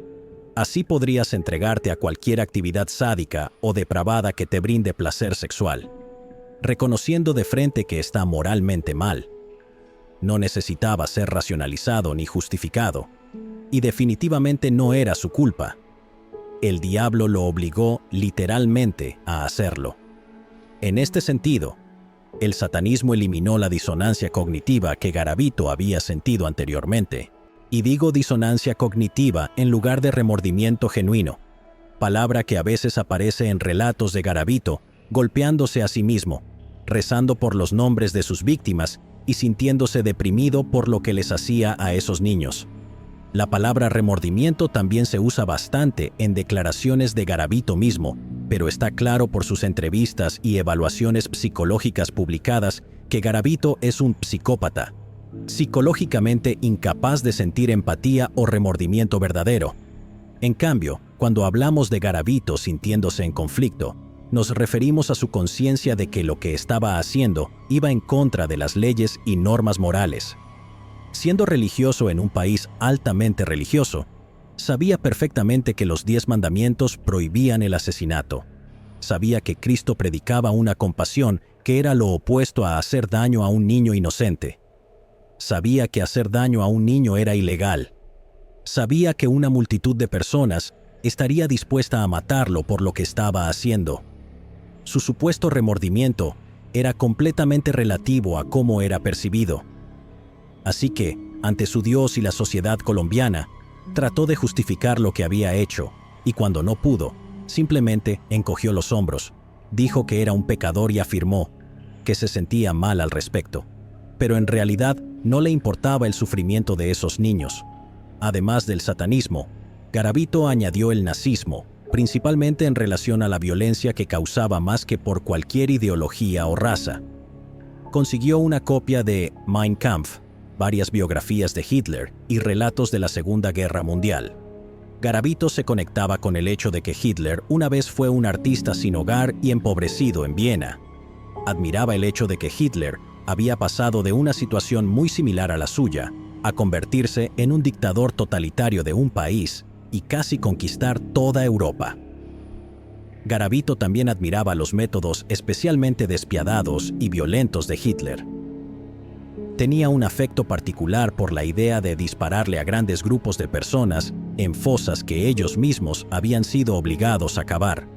Así podrías entregarte a cualquier actividad sádica o depravada que te brinde placer sexual, reconociendo de frente que está moralmente mal. No necesitaba ser racionalizado ni justificado, y definitivamente no era su culpa. El diablo lo obligó literalmente a hacerlo. En este sentido, el satanismo eliminó la disonancia cognitiva que Garavito había sentido anteriormente. Y digo disonancia cognitiva en lugar de remordimiento genuino, palabra que a veces aparece en relatos de Garavito, golpeándose a sí mismo, rezando por los nombres de sus víctimas y sintiéndose deprimido por lo que les hacía a esos niños. La palabra remordimiento también se usa bastante en declaraciones de Garavito mismo, pero está claro por sus entrevistas y evaluaciones psicológicas publicadas que Garavito es un psicópata, psicológicamente incapaz de sentir empatía o remordimiento verdadero. En cambio, cuando hablamos de Garavito sintiéndose en conflicto, nos referimos a su conciencia de que lo que estaba haciendo iba en contra de las leyes y normas morales. Siendo religioso en un país altamente religioso, sabía perfectamente que los 10 mandamientos prohibían el asesinato. Sabía que Cristo predicaba una compasión que era lo opuesto a hacer daño a un niño inocente. Sabía que hacer daño a un niño era ilegal. Sabía que una multitud de personas estaría dispuesta a matarlo por lo que estaba haciendo. Su supuesto remordimiento era completamente relativo a cómo era percibido. Así que, ante su Dios y la sociedad colombiana, trató de justificar lo que había hecho, y cuando no pudo, simplemente encogió los hombros, dijo que era un pecador y afirmó que se sentía mal al respecto. Pero en realidad no le importaba el sufrimiento de esos niños. Además del satanismo, Garavito añadió el nazismo, principalmente en relación a la violencia que causaba más que por cualquier ideología o raza. Consiguió una copia de Mein Kampf, varias biografías de Hitler y relatos de la Segunda Guerra Mundial. Garavito se conectaba con el hecho de que Hitler una vez fue un artista sin hogar y empobrecido en Viena. Admiraba el hecho de que Hitler había pasado de una situación muy similar a la suya a convertirse en un dictador totalitario de un país y casi conquistar toda Europa. Garavito también admiraba los métodos especialmente despiadados y violentos de Hitler. Tenía un afecto particular por la idea de dispararle a grandes grupos de personas en fosas que ellos mismos habían sido obligados a cavar.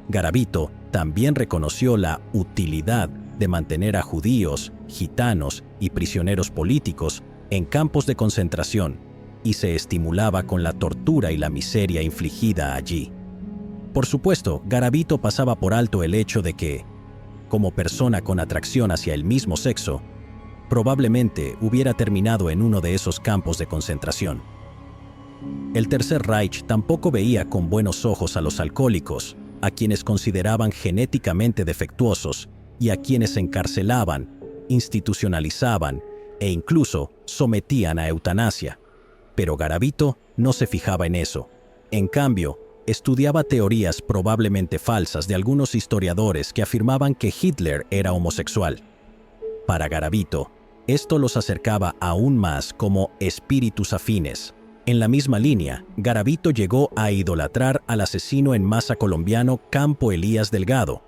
Garavito también reconoció la utilidad de mantener a judíos, gitanos y prisioneros políticos en campos de concentración y se estimulaba con la tortura y la miseria infligida allí. Por supuesto, Garavito pasaba por alto el hecho de que, como persona con atracción hacia el mismo sexo, probablemente hubiera terminado en uno de esos campos de concentración. El Tercer Reich tampoco veía con buenos ojos a los alcohólicos, a quienes consideraban genéticamente defectuosos y a quienes encarcelaban, institucionalizaban e incluso sometían a eutanasia. Pero Garavito no se fijaba en eso. En cambio, estudiaba teorías probablemente falsas de algunos historiadores que afirmaban que Hitler era homosexual. Para Garavito, esto los acercaba aún más como espíritus afines. En la misma línea, Garavito llegó a idolatrar al asesino en masa colombiano Campo Elías Delgado,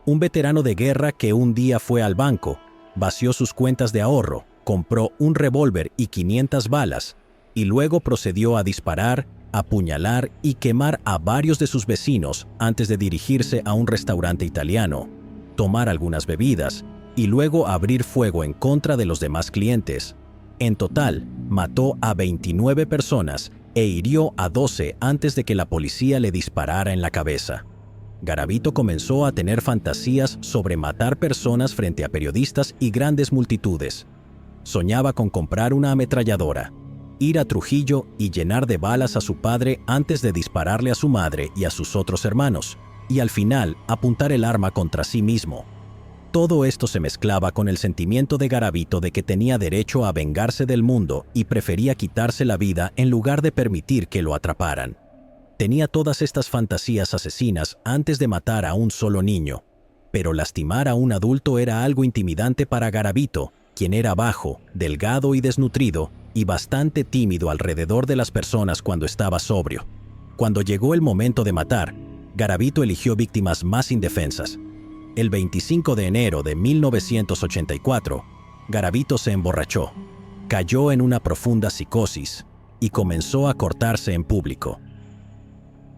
un veterano de guerra que un día fue al banco, vació sus cuentas de ahorro, compró un revólver y 500 balas, y luego procedió a disparar apuñalar y quemar a varios de sus vecinos antes de dirigirse a un restaurante italiano, tomar algunas bebidas y luego abrir fuego en contra de los demás clientes. En total, mató a 29 personas e hirió a 12 antes de que la policía le disparara en la cabeza. Garavito comenzó a tener fantasías sobre matar personas frente a periodistas y grandes multitudes. Soñaba con comprar una ametralladora, ir a Trujillo y llenar de balas a su padre antes de dispararle a su madre y a sus otros hermanos, y al final apuntar el arma contra sí mismo. Todo esto se mezclaba con el sentimiento de Garavito de que tenía derecho a vengarse del mundo y prefería quitarse la vida en lugar de permitir que lo atraparan. Tenía todas estas fantasías asesinas antes de matar a un solo niño, pero lastimar a un adulto era algo intimidante para Garavito, quien era bajo, delgado y desnutrido, y bastante tímido alrededor de las personas cuando estaba sobrio. Cuando llegó el momento de matar, Garavito eligió víctimas más indefensas. El 25 de enero de 1984, Garavito se emborrachó, cayó en una profunda psicosis y comenzó a cortarse en público.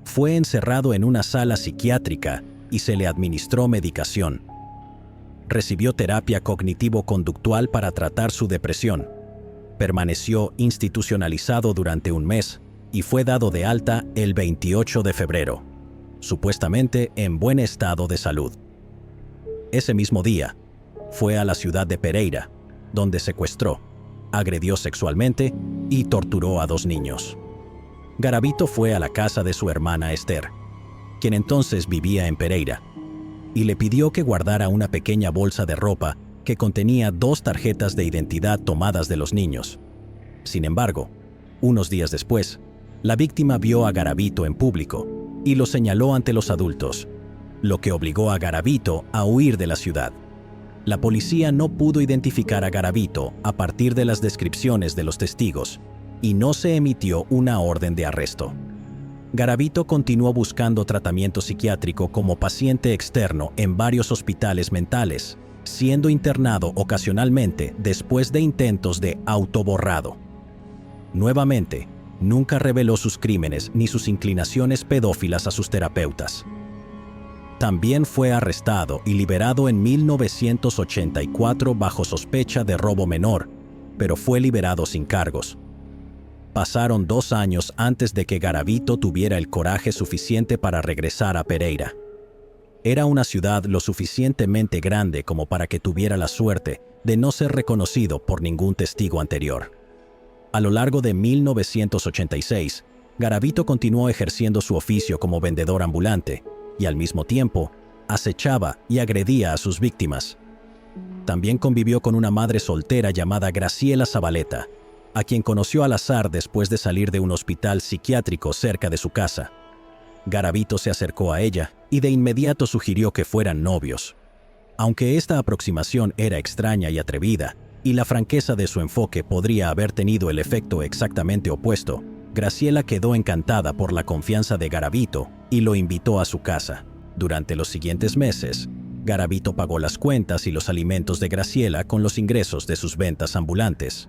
Fue encerrado en una sala psiquiátrica y se le administró medicación. Recibió terapia cognitivo-conductual para tratar su depresión. Permaneció institucionalizado durante un mes y fue dado de alta el 28 de febrero, supuestamente en buen estado de salud. Ese mismo día, fue a la ciudad de Pereira, donde secuestró, agredió sexualmente y torturó a 2 niños. Garavito fue a la casa de su hermana Esther, quien entonces vivía en Pereira, y le pidió que guardara una pequeña bolsa de ropa que contenía 2 tarjetas de identidad tomadas de los niños. Sin embargo, unos días después, la víctima vio a Garavito en público y lo señaló ante los adultos, lo que obligó a Garavito a huir de la ciudad. La policía no pudo identificar a Garavito a partir de las descripciones de los testigos y no se emitió una orden de arresto. Garavito continuó buscando tratamiento psiquiátrico como paciente externo en varios hospitales mentales, siendo internado ocasionalmente después de intentos de autoborrado. Nuevamente, nunca reveló sus crímenes ni sus inclinaciones pedófilas a sus terapeutas. También fue arrestado y liberado en 1984 bajo sospecha de robo menor, pero fue liberado sin cargos. Pasaron 2 años antes de que Garavito tuviera el coraje suficiente para regresar a Pereira. Era una ciudad lo suficientemente grande como para que tuviera la suerte de no ser reconocido por ningún testigo anterior. A lo largo de 1986, Garavito continuó ejerciendo su oficio como vendedor ambulante y al mismo tiempo acechaba y agredía a sus víctimas. También convivió con una madre soltera llamada Graciela Zabaleta, a quien conoció al azar después de salir de un hospital psiquiátrico cerca de su casa. Garavito se acercó a ella y de inmediato sugirió que fueran novios. Aunque esta aproximación era extraña y atrevida, y la franqueza de su enfoque podría haber tenido el efecto exactamente opuesto, Graciela quedó encantada por la confianza de Garavito y lo invitó a su casa. Durante los siguientes meses, Garavito pagó las cuentas y los alimentos de Graciela con los ingresos de sus ventas ambulantes.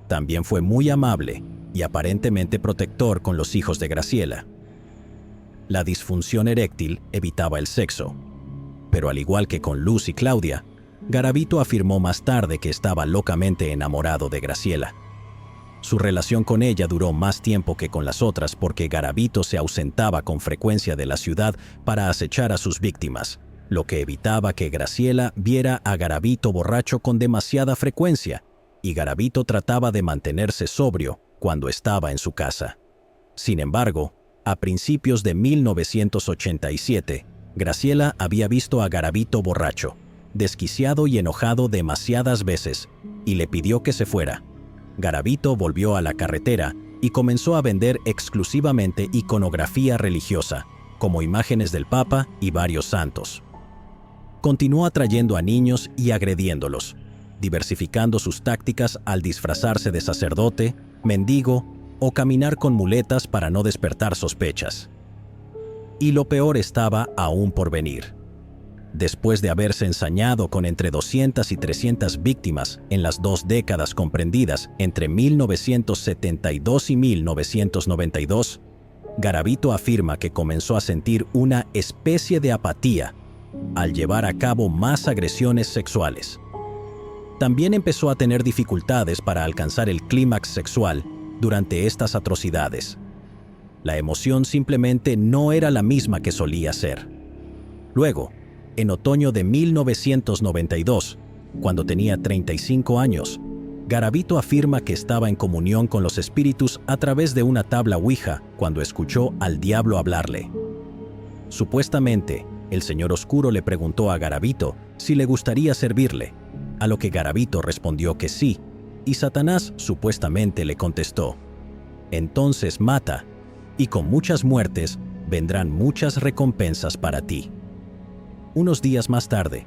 También fue muy amable y aparentemente protector con los hijos de Graciela. La disfunción eréctil evitaba el sexo, pero al igual que con Luz y Claudia, Garavito afirmó más tarde que estaba locamente enamorado de Graciela. Su relación con ella duró más tiempo que con las otras porque Garavito se ausentaba con frecuencia de la ciudad para acechar a sus víctimas, lo que evitaba que Graciela viera a Garavito borracho con demasiada frecuencia, y Garavito trataba de mantenerse sobrio cuando estaba en su casa. Sin embargo, a principios de 1987, Graciela había visto a Garavito borracho, desquiciado y enojado demasiadas veces, y le pidió que se fuera. Garavito volvió a la carretera y comenzó a vender exclusivamente iconografía religiosa, como imágenes del Papa y varios santos. Continuó atrayendo a niños y agrediéndolos, diversificando sus tácticas al disfrazarse de sacerdote, mendigo o caminar con muletas para no despertar sospechas. Y lo peor estaba aún por venir. Después de haberse ensañado con entre 200 y 300 víctimas en las 2 décadas comprendidas entre 1972 y 1992, Garavito afirma que comenzó a sentir una especie de apatía al llevar a cabo más agresiones sexuales. También empezó a tener dificultades para alcanzar el clímax sexual durante estas atrocidades. La emoción simplemente no era la misma que solía ser. Luego, en otoño de 1992, cuando tenía 35 años, Garavito afirma que estaba en comunión con los espíritus a través de una tabla Ouija cuando escuchó al diablo hablarle. Supuestamente, el señor oscuro le preguntó a Garavito si le gustaría servirle, a lo que Garavito respondió que sí, y Satanás supuestamente le contestó: «Entonces mata, y con muchas muertes vendrán muchas recompensas para ti». Unos días más tarde,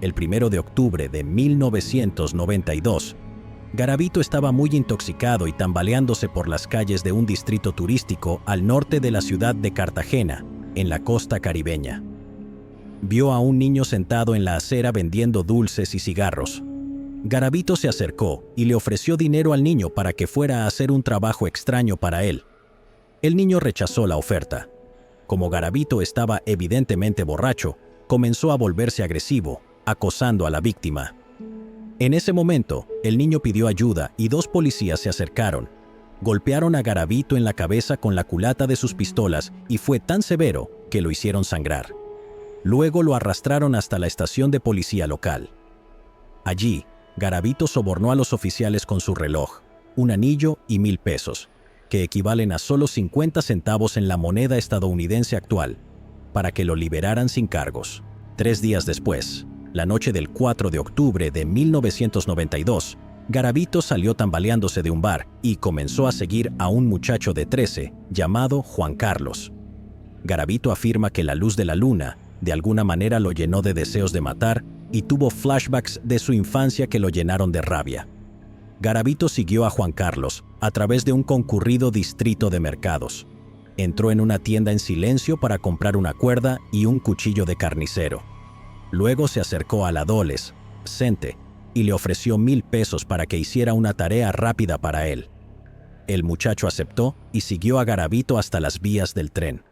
el 1 de octubre de 1992, Garavito estaba muy intoxicado y tambaleándose por las calles de un distrito turístico al norte de la ciudad de Cartagena, en la costa caribeña. Vio a un niño sentado en la acera vendiendo dulces y cigarros. Garavito se acercó y le ofreció dinero al niño para que fuera a hacer un trabajo extraño para él. El niño rechazó la oferta. Como Garavito estaba evidentemente borracho, comenzó a volverse agresivo, acosando a la víctima. En ese momento, el niño pidió ayuda y 2 policías se acercaron. Golpearon a Garavito en la cabeza con la culata de sus pistolas y fue tan severo que lo hicieron sangrar. Luego lo arrastraron hasta la estación de policía local. Allí, Garavito sobornó a los oficiales con su reloj, un anillo y 1,000 pesos, que equivalen a solo 50 centavos en la moneda estadounidense actual, para que lo liberaran sin cargos. 3 días después, la noche del 4 de octubre de 1992, Garavito salió tambaleándose de un bar y comenzó a seguir a un muchacho de 13 llamado Juan Carlos. Garavito afirma que la luz de la luna de alguna manera lo llenó de deseos de matar y tuvo flashbacks de su infancia que lo llenaron de rabia. Garavito siguió a Juan Carlos a través de un concurrido distrito de mercados. Entró en una tienda en silencio para comprar una cuerda y un cuchillo de carnicero. Luego se acercó al adolescente y le ofreció 1,000 pesos para que hiciera una tarea rápida para él. El muchacho aceptó y siguió a Garavito hasta las vías del tren.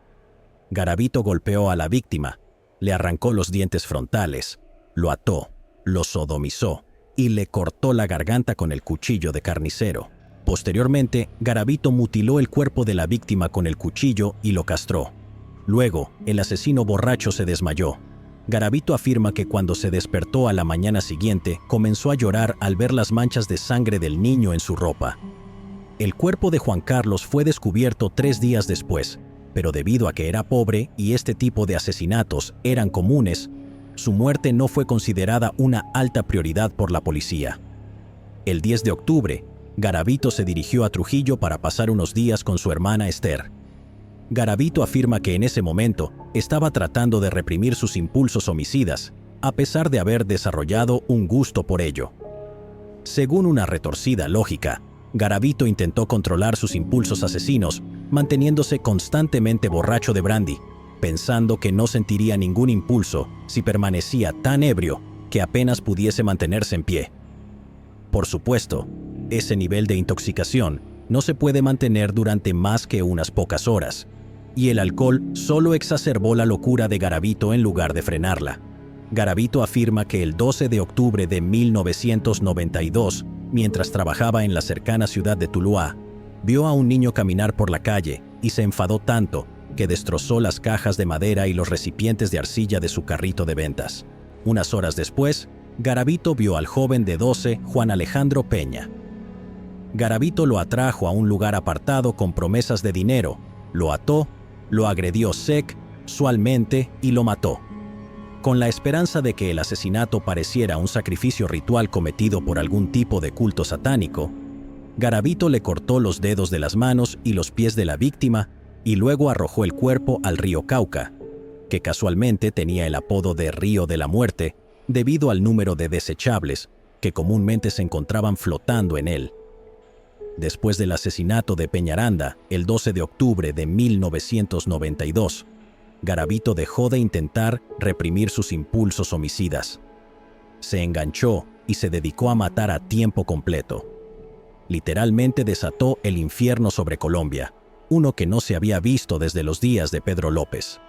Garavito golpeó a la víctima, le arrancó los dientes frontales, lo ató, lo sodomizó y le cortó la garganta con el cuchillo de carnicero. Posteriormente, Garavito mutiló el cuerpo de la víctima con el cuchillo y lo castró. Luego, el asesino borracho se desmayó. Garavito afirma que cuando se despertó a la mañana siguiente, comenzó a llorar al ver las manchas de sangre del niño en su ropa. El cuerpo de Juan Carlos fue descubierto 3 días después, pero debido a que era pobre y este tipo de asesinatos eran comunes, su muerte no fue considerada una alta prioridad por la policía. El 10 de octubre, Garavito se dirigió a Trujillo para pasar unos días con su hermana Esther. Garavito afirma que en ese momento estaba tratando de reprimir sus impulsos homicidas, a pesar de haber desarrollado un gusto por ello. Según una retorcida lógica, Garavito intentó controlar sus impulsos asesinos, manteniéndose constantemente borracho de brandy, pensando que no sentiría ningún impulso si permanecía tan ebrio que apenas pudiese mantenerse en pie. Por supuesto, ese nivel de intoxicación no se puede mantener durante más que unas pocas horas, y el alcohol solo exacerbó la locura de Garavito en lugar de frenarla. Garavito afirma que el 12 de octubre de 1992, mientras trabajaba en la cercana ciudad de Tuluá, vio a un niño caminar por la calle y se enfadó tanto que destrozó las cajas de madera y los recipientes de arcilla de su carrito de ventas. Unas horas después, Garavito vio al joven de 12, Juan Alejandro Peña. Garavito lo atrajo a un lugar apartado con promesas de dinero, lo ató, lo agredió sexualmente y lo mató. Con la esperanza de que el asesinato pareciera un sacrificio ritual cometido por algún tipo de culto satánico, Garavito le cortó los dedos de las manos y los pies de la víctima y luego arrojó el cuerpo al río Cauca, que casualmente tenía el apodo de Río de la Muerte debido al número de desechables que comúnmente se encontraban flotando en él. Después del asesinato de Peñaranda, el 12 de octubre de 1992, Garavito dejó de intentar reprimir sus impulsos homicidas. Se enganchó y se dedicó a matar a tiempo completo. Literalmente desató el infierno sobre Colombia, uno que no se había visto desde los días de Pedro López.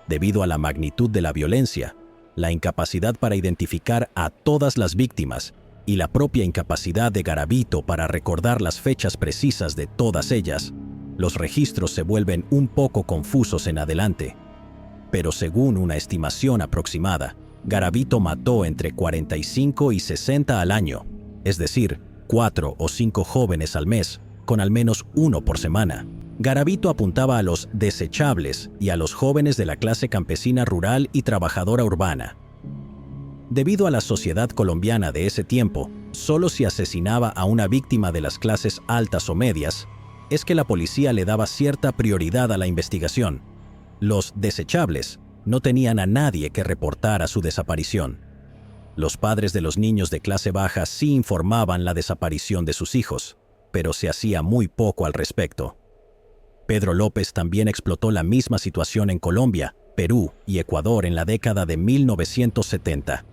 Debido a la magnitud de la violencia, la incapacidad para identificar a todas las víctimas y la propia incapacidad de Garavito para recordar las fechas precisas de todas ellas, los registros se vuelven un poco confusos en adelante. Pero según una estimación aproximada, Garavito mató entre 45 y 60 al año, es decir, 4 o 5 jóvenes al mes, con al menos uno por semana. Garavito apuntaba a los desechables y a los jóvenes de la clase campesina rural y trabajadora urbana. Debido a la sociedad colombiana de ese tiempo, solo si asesinaba a una víctima de las clases altas o medias, es que la policía le daba cierta prioridad a la investigación. Los desechables no tenían a nadie que reportara su desaparición. Los padres de los niños de clase baja sí informaban la desaparición de sus hijos, pero se hacía muy poco al respecto. Pedro López también explotó la misma situación en Colombia, Perú y Ecuador en la década de 1970.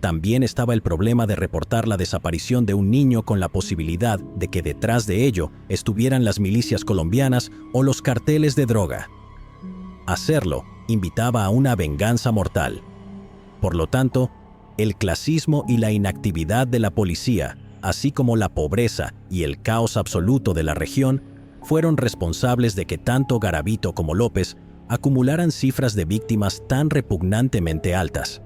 También estaba el problema de reportar la desaparición de un niño con la posibilidad de que detrás de ello estuvieran las milicias colombianas o los carteles de droga. Hacerlo invitaba a una venganza mortal. Por lo tanto, el clasismo y la inactividad de la policía, así como la pobreza y el caos absoluto de la región, fueron responsables de que tanto Garavito como López acumularan cifras de víctimas tan repugnantemente altas.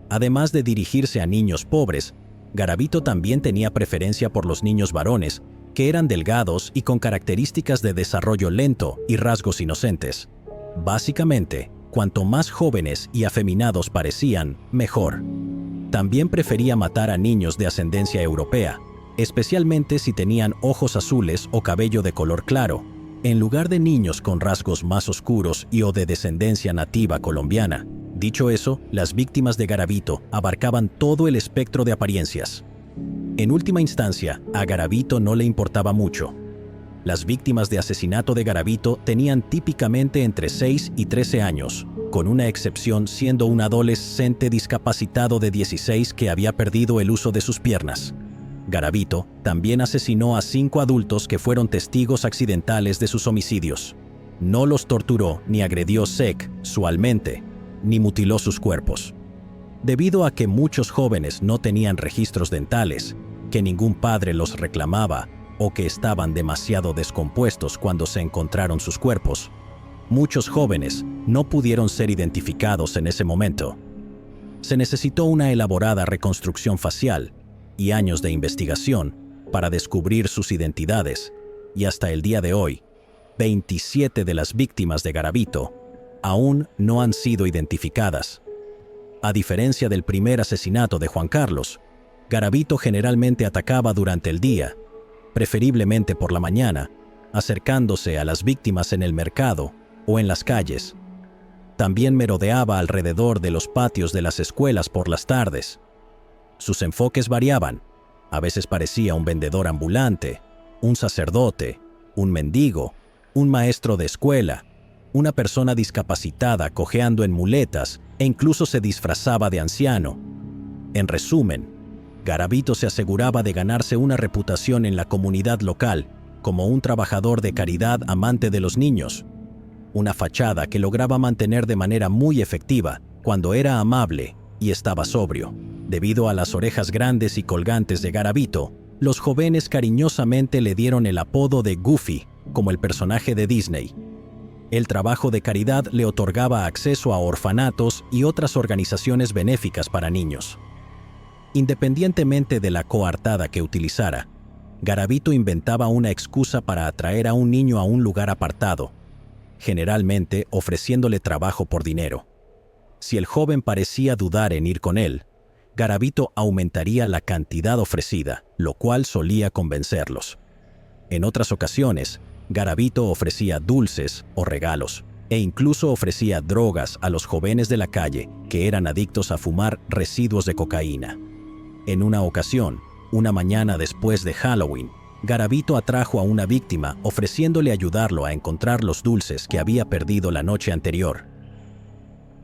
Además de dirigirse a niños pobres, Garavito también tenía preferencia por los niños varones, que eran delgados y con características de desarrollo lento y rasgos inocentes. Básicamente, cuanto más jóvenes y afeminados parecían, mejor. También prefería matar a niños de ascendencia europea, especialmente si tenían ojos azules o cabello de color claro, en lugar de niños con rasgos más oscuros y o de descendencia nativa colombiana. Dicho eso, las víctimas de Garavito abarcaban todo el espectro de apariencias. En última instancia, a Garavito no le importaba mucho. Las víctimas de asesinato de Garavito tenían típicamente entre 6 y 13 años, con una excepción siendo un adolescente discapacitado de 16 que había perdido el uso de sus piernas. Garavito también asesinó a 5 adultos que fueron testigos accidentales de sus homicidios. No los torturó ni agredió sexualmente, ni mutiló sus cuerpos. Debido a que muchos jóvenes no tenían registros dentales, que ningún padre los reclamaba o que estaban demasiado descompuestos cuando se encontraron sus cuerpos, muchos jóvenes no pudieron ser identificados en ese momento. Se necesitó una elaborada reconstrucción facial y años de investigación para descubrir sus identidades, y hasta el día de hoy, 27 de las víctimas de Garavito aún no han sido identificadas. A diferencia del primer asesinato de Juan Carlos, Garavito generalmente atacaba durante el día, preferiblemente por la mañana, acercándose a las víctimas en el mercado o en las calles. También merodeaba alrededor de los patios de las escuelas por las tardes. Sus enfoques variaban. A veces parecía un vendedor ambulante, un sacerdote, un mendigo, un maestro de escuela, una persona discapacitada cojeando en muletas e incluso se disfrazaba de anciano. En resumen, Garavito se aseguraba de ganarse una reputación en la comunidad local como un trabajador de caridad amante de los niños, una fachada que lograba mantener de manera muy efectiva cuando era amable y estaba sobrio. Debido a las orejas grandes y colgantes de Garavito, los jóvenes cariñosamente le dieron el apodo de Goofy, como el personaje de Disney. El trabajo de caridad le otorgaba acceso a orfanatos y otras organizaciones benéficas para niños. Independientemente de la coartada que utilizara, Garavito inventaba una excusa para atraer a un niño a un lugar apartado, generalmente ofreciéndole trabajo por dinero. Si el joven parecía dudar en ir con él, Garavito aumentaría la cantidad ofrecida, lo cual solía convencerlos. En otras ocasiones, Garavito ofrecía dulces o regalos, e incluso ofrecía drogas a los jóvenes de la calle que eran adictos a fumar residuos de cocaína. En una ocasión, una mañana después de Halloween, Garavito atrajo a una víctima ofreciéndole ayudarlo a encontrar los dulces que había perdido la noche anterior.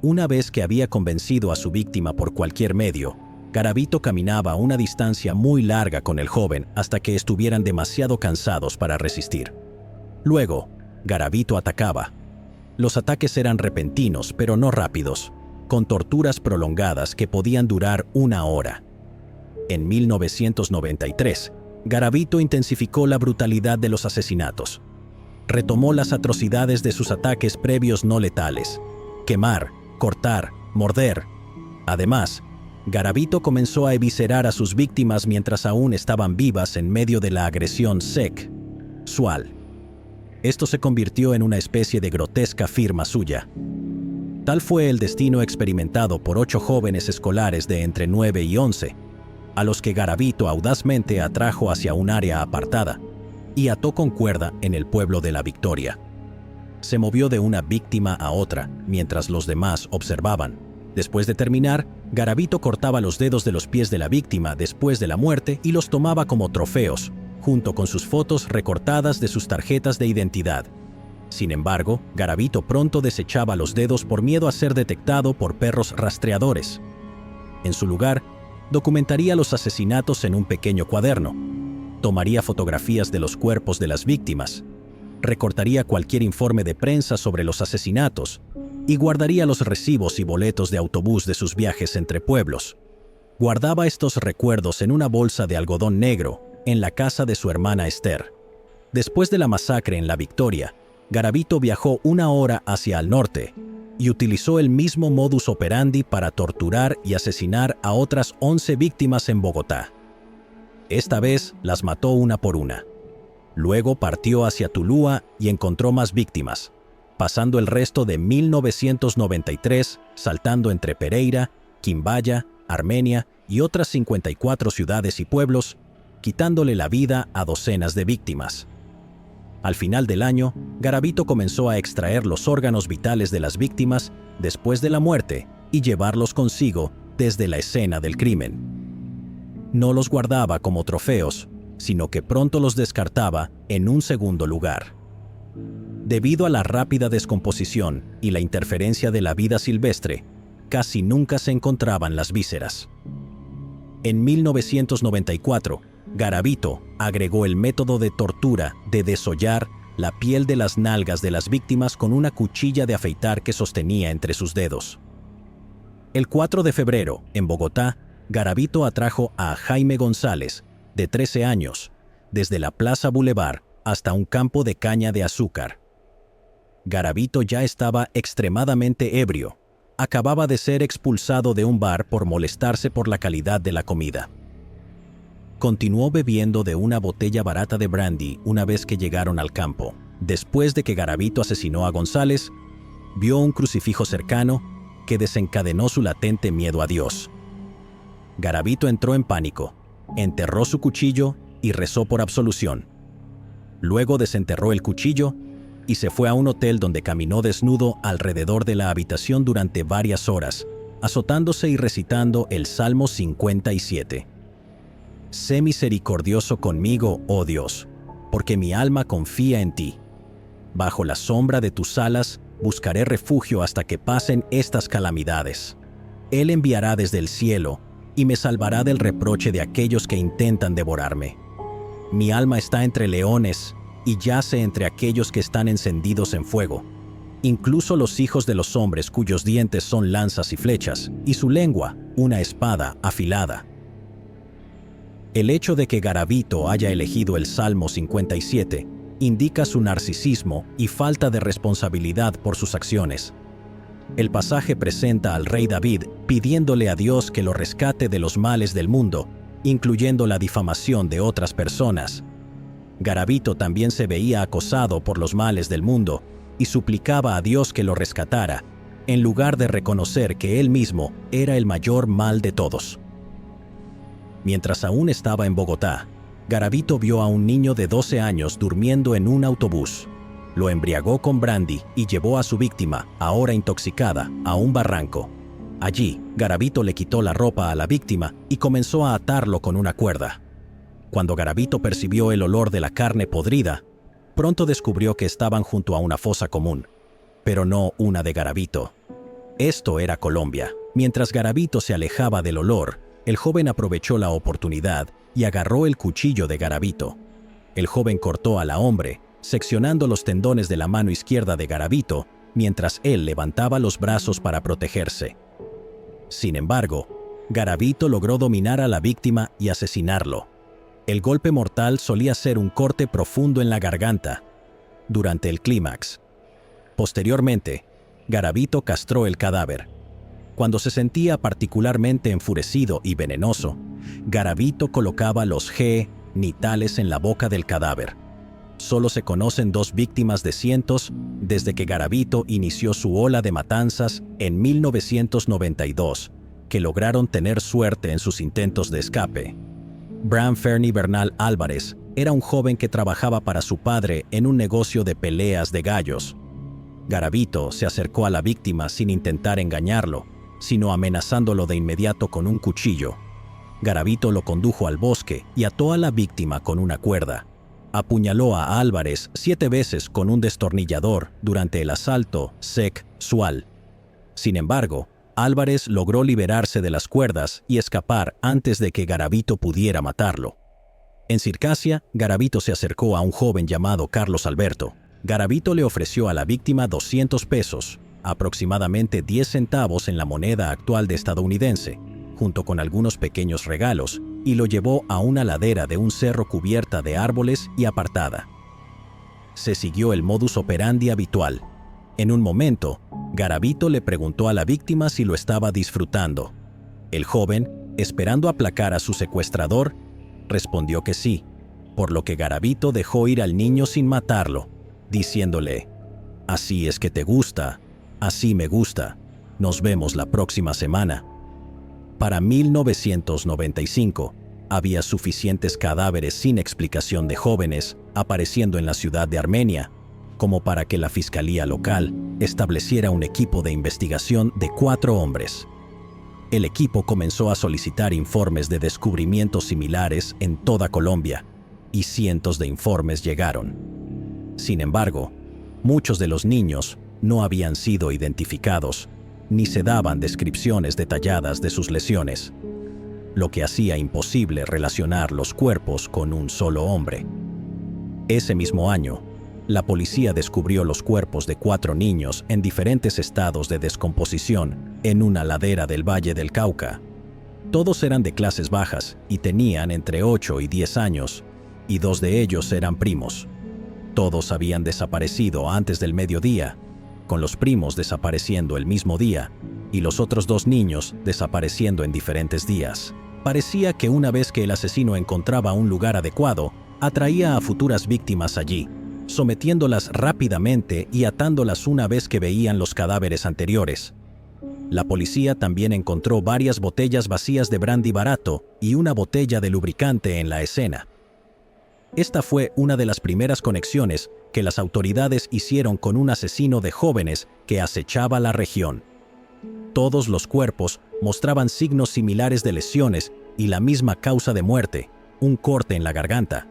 Una vez que había convencido a su víctima por cualquier medio, Garavito caminaba a una distancia muy larga con el joven hasta que estuvieran demasiado cansados para resistir. Luego, Garavito atacaba. Los ataques eran repentinos, pero no rápidos, con torturas prolongadas que podían durar 1 hora. En 1993, Garavito intensificó la brutalidad de los asesinatos. Retomó las atrocidades de sus ataques previos no letales: quemar, cortar, morder. Además, Garavito comenzó a eviscerar a sus víctimas mientras aún estaban vivas en medio de la agresión sexual. Esto se convirtió en una especie de grotesca firma suya. Tal fue el destino experimentado por 8 jóvenes escolares de entre 9 y 11, a los que Garavito audazmente atrajo hacia un área apartada y ató con cuerda en el pueblo de La Victoria. Se movió de una víctima a otra, mientras los demás observaban. Después de terminar, Garavito cortaba los dedos de los pies de la víctima después de la muerte y los tomaba como trofeos, junto con sus fotos recortadas de sus tarjetas de identidad. Sin embargo, Garavito pronto desechaba los dedos por miedo a ser detectado por perros rastreadores. En su lugar, documentaría los asesinatos en un pequeño cuaderno, tomaría fotografías de los cuerpos de las víctimas, recortaría cualquier informe de prensa sobre los asesinatos y guardaría los recibos y boletos de autobús de sus viajes entre pueblos. Guardaba estos recuerdos en una bolsa de algodón negro en la casa de su hermana Esther. Después de la masacre en La Victoria, Garavito viajó 1 hora hacia el norte y utilizó el mismo modus operandi para torturar y asesinar a otras 11 víctimas en Bogotá. Esta vez las mató una por una. Luego partió hacia Tuluá y encontró más víctimas, pasando el resto de 1993 saltando entre Pereira, Quimbaya, Armenia y otras 54 ciudades y pueblos, quitándole la vida a docenas de víctimas. Al final del año, Garavito comenzó a extraer los órganos vitales de las víctimas después de la muerte y llevarlos consigo desde la escena del crimen. No los guardaba como trofeos, sino que pronto los descartaba en un segundo lugar. Debido a la rápida descomposición y la interferencia de la vida silvestre, casi nunca se encontraban las vísceras. En 1994, Garavito agregó el método de tortura de desollar la piel de las nalgas de las víctimas con una cuchilla de afeitar que sostenía entre sus dedos. El 4 de febrero, en Bogotá, Garavito atrajo a Jaime González, de 13 años, desde la Plaza Boulevard hasta un campo de caña de azúcar. Garavito ya estaba extremadamente ebrio. Acababa de ser expulsado de un bar por molestarse por la calidad de la comida. Continuó bebiendo de una botella barata de brandy una vez que llegaron al campo. Después de que Garavito asesinó a González, vio un crucifijo cercano que desencadenó su latente miedo a Dios. Garavito entró en pánico, enterró su cuchillo y rezó por absolución. Luego desenterró el cuchillo y se fue a un hotel donde caminó desnudo alrededor de la habitación durante varias horas, azotándose y recitando el Salmo 57. Sé misericordioso conmigo, oh Dios, porque mi alma confía en ti. Bajo la sombra de tus alas buscaré refugio hasta que pasen estas calamidades. Él enviará desde el cielo y me salvará del reproche de aquellos que intentan devorarme. Mi alma está entre leones y yace entre aquellos que están encendidos en fuego, incluso los hijos de los hombres cuyos dientes son lanzas y flechas, y su lengua una espada afilada. El hecho de que Garavito haya elegido el Salmo 57 indica su narcisismo y falta de responsabilidad por sus acciones. El pasaje presenta al rey David pidiéndole a Dios que lo rescate de los males del mundo, incluyendo la difamación de otras personas. Garavito también se veía acosado por los males del mundo y suplicaba a Dios que lo rescatara, en lugar de reconocer que él mismo era el mayor mal de todos. Mientras aún estaba en Bogotá, Garavito vio a un niño de 12 años durmiendo en un autobús. Lo embriagó con brandy y llevó a su víctima, ahora intoxicada, a un barranco. Allí, Garavito le quitó la ropa a la víctima y comenzó a atarlo con una cuerda. Cuando Garavito percibió el olor de la carne podrida, pronto descubrió que estaban junto a una fosa común, pero no una de Garavito. Esto era Colombia. Mientras Garavito se alejaba del olor, el joven aprovechó la oportunidad y agarró el cuchillo de Garavito. El joven cortó a la hombre, seccionando los tendones de la mano izquierda de Garavito, mientras él levantaba los brazos para protegerse. Sin embargo, Garavito logró dominar a la víctima y asesinarlo. El golpe mortal solía ser un corte profundo en la garganta, durante el clímax. Posteriormente, Garavito castró el cadáver. Cuando se sentía particularmente enfurecido y venenoso, Garavito colocaba los genitales en la boca del cadáver. Solo se conocen 2 víctimas de cientos desde que Garavito inició su ola de matanzas en 1992, que lograron tener suerte en sus intentos de escape. Bram Fernie Bernal Álvarez era un joven que trabajaba para su padre en un negocio de peleas de gallos. Garavito se acercó a la víctima sin intentar engañarlo, sino amenazándolo de inmediato con un cuchillo. Garavito lo condujo al bosque y ató a la víctima con una cuerda. Apuñaló a Álvarez 7 veces con un destornillador durante el asalto sexual. Sin embargo, Álvarez logró liberarse de las cuerdas y escapar antes de que Garavito pudiera matarlo. En Circasia, Garavito se acercó a un joven llamado Carlos Alberto. Garavito le ofreció a la víctima 200 pesos, aproximadamente 10 centavos en la moneda actual de estadounidense, junto con algunos pequeños regalos, y lo llevó a una ladera de un cerro cubierta de árboles y apartada. Se siguió el modus operandi habitual. En un momento, Garavito le preguntó a la víctima si lo estaba disfrutando. El joven, esperando aplacar a su secuestrador, respondió que sí, por lo que Garavito dejó ir al niño sin matarlo, diciéndole: «Así es que te gusta, así me gusta, nos vemos la próxima semana». Para 1995, había suficientes cadáveres sin explicación de jóvenes apareciendo en la ciudad de Armenia, como para que la fiscalía local estableciera un equipo de investigación de 4 hombres. El equipo comenzó a solicitar informes de descubrimientos similares en toda Colombia, y cientos de informes llegaron. Sin embargo, muchos de los niños no habían sido identificados, ni se daban descripciones detalladas de sus lesiones, lo que hacía imposible relacionar los cuerpos con un solo hombre. Ese mismo año, la policía descubrió los cuerpos de 4 niños en diferentes estados de descomposición en una ladera del Valle del Cauca. Todos eran de clases bajas y tenían entre 8 y 10 años, y 2 de ellos eran primos. Todos habían desaparecido antes del mediodía, con los primos desapareciendo el mismo día y los otros 2 niños desapareciendo en diferentes días. Parecía que una vez que el asesino encontraba un lugar adecuado, atraía a futuras víctimas allí, sometiéndolas rápidamente y atándolas una vez que veían los cadáveres anteriores. La policía también encontró varias botellas vacías de brandy barato y una botella de lubricante en la escena. Esta fue una de las primeras conexiones que las autoridades hicieron con un asesino de jóvenes que acechaba la región. Todos los cuerpos mostraban signos similares de lesiones y la misma causa de muerte, un corte en la garganta.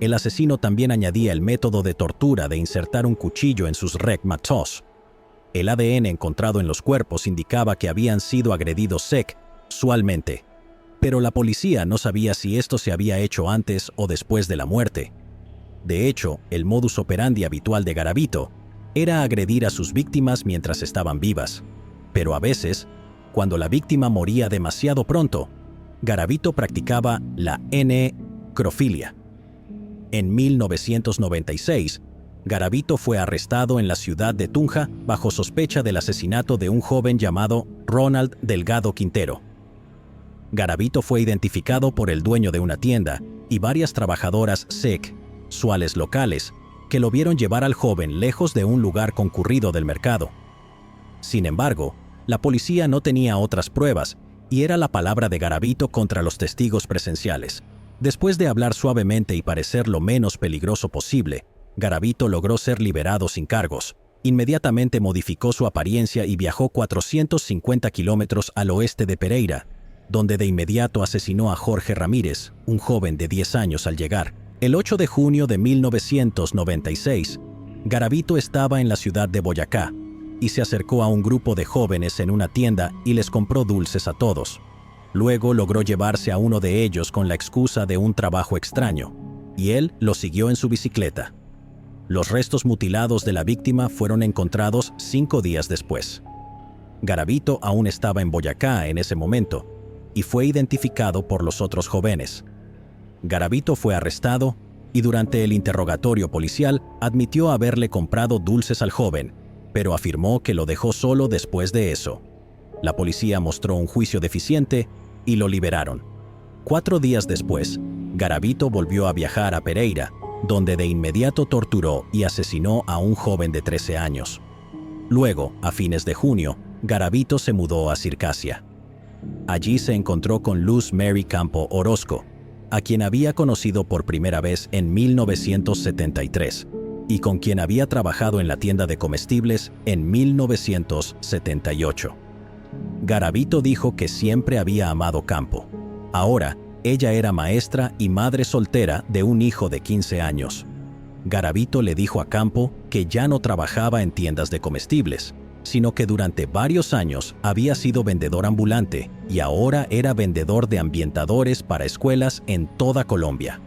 El asesino también añadía el método de tortura de insertar un cuchillo en sus recmatos. El ADN encontrado en los cuerpos indicaba que habían sido agredidos sexualmente, pero la policía no sabía si esto se había hecho antes o después de la muerte. De hecho, el modus operandi habitual de Garavito era agredir a sus víctimas mientras estaban vivas, pero a veces, cuando la víctima moría demasiado pronto, Garavito practicaba la necrofilia. En 1996, Garavito fue arrestado en la ciudad de Tunja bajo sospecha del asesinato de un joven llamado Ronald Delgado Quintero. Garavito fue identificado por el dueño de una tienda y varias trabajadoras sexuales locales que lo vieron llevar al joven lejos de un lugar concurrido del mercado. Sin embargo, la policía no tenía otras pruebas y era la palabra de Garavito contra los testigos presenciales. Después de hablar suavemente y parecer lo menos peligroso posible, Garavito logró ser liberado sin cargos. Inmediatamente modificó su apariencia y viajó 450 kilómetros al oeste de Pereira, donde de inmediato asesinó a Jorge Ramírez, un joven de 10 años al llegar. El 8 de junio de 1996, Garavito estaba en la ciudad de Boyacá y se acercó a un grupo de jóvenes en una tienda y les compró dulces a todos. Luego logró llevarse a uno de ellos con la excusa de un trabajo extraño, y él lo siguió en su bicicleta. Los restos mutilados de la víctima fueron encontrados 5 días después. Garavito aún estaba en Boyacá en ese momento y fue identificado por los otros jóvenes. Garavito fue arrestado y durante el interrogatorio policial admitió haberle comprado dulces al joven, pero afirmó que lo dejó solo después de eso. La policía mostró un juicio deficiente y lo liberaron. 4 días después, Garavito volvió a viajar a Pereira, donde de inmediato torturó y asesinó a un joven de 13 años. Luego, a fines de junio, Garavito se mudó a Circasia. Allí se encontró con Luz Mary Campo Orozco, a quien había conocido por primera vez en 1973 y con quien había trabajado en la tienda de comestibles en 1978. Garavito dijo que siempre había amado Campo. Ahora, ella era maestra y madre soltera de un hijo de 15 años. Garavito le dijo a Campo que ya no trabajaba en tiendas de comestibles, sino que durante varios años había sido vendedor ambulante y ahora era vendedor de ambientadores para escuelas en toda Colombia.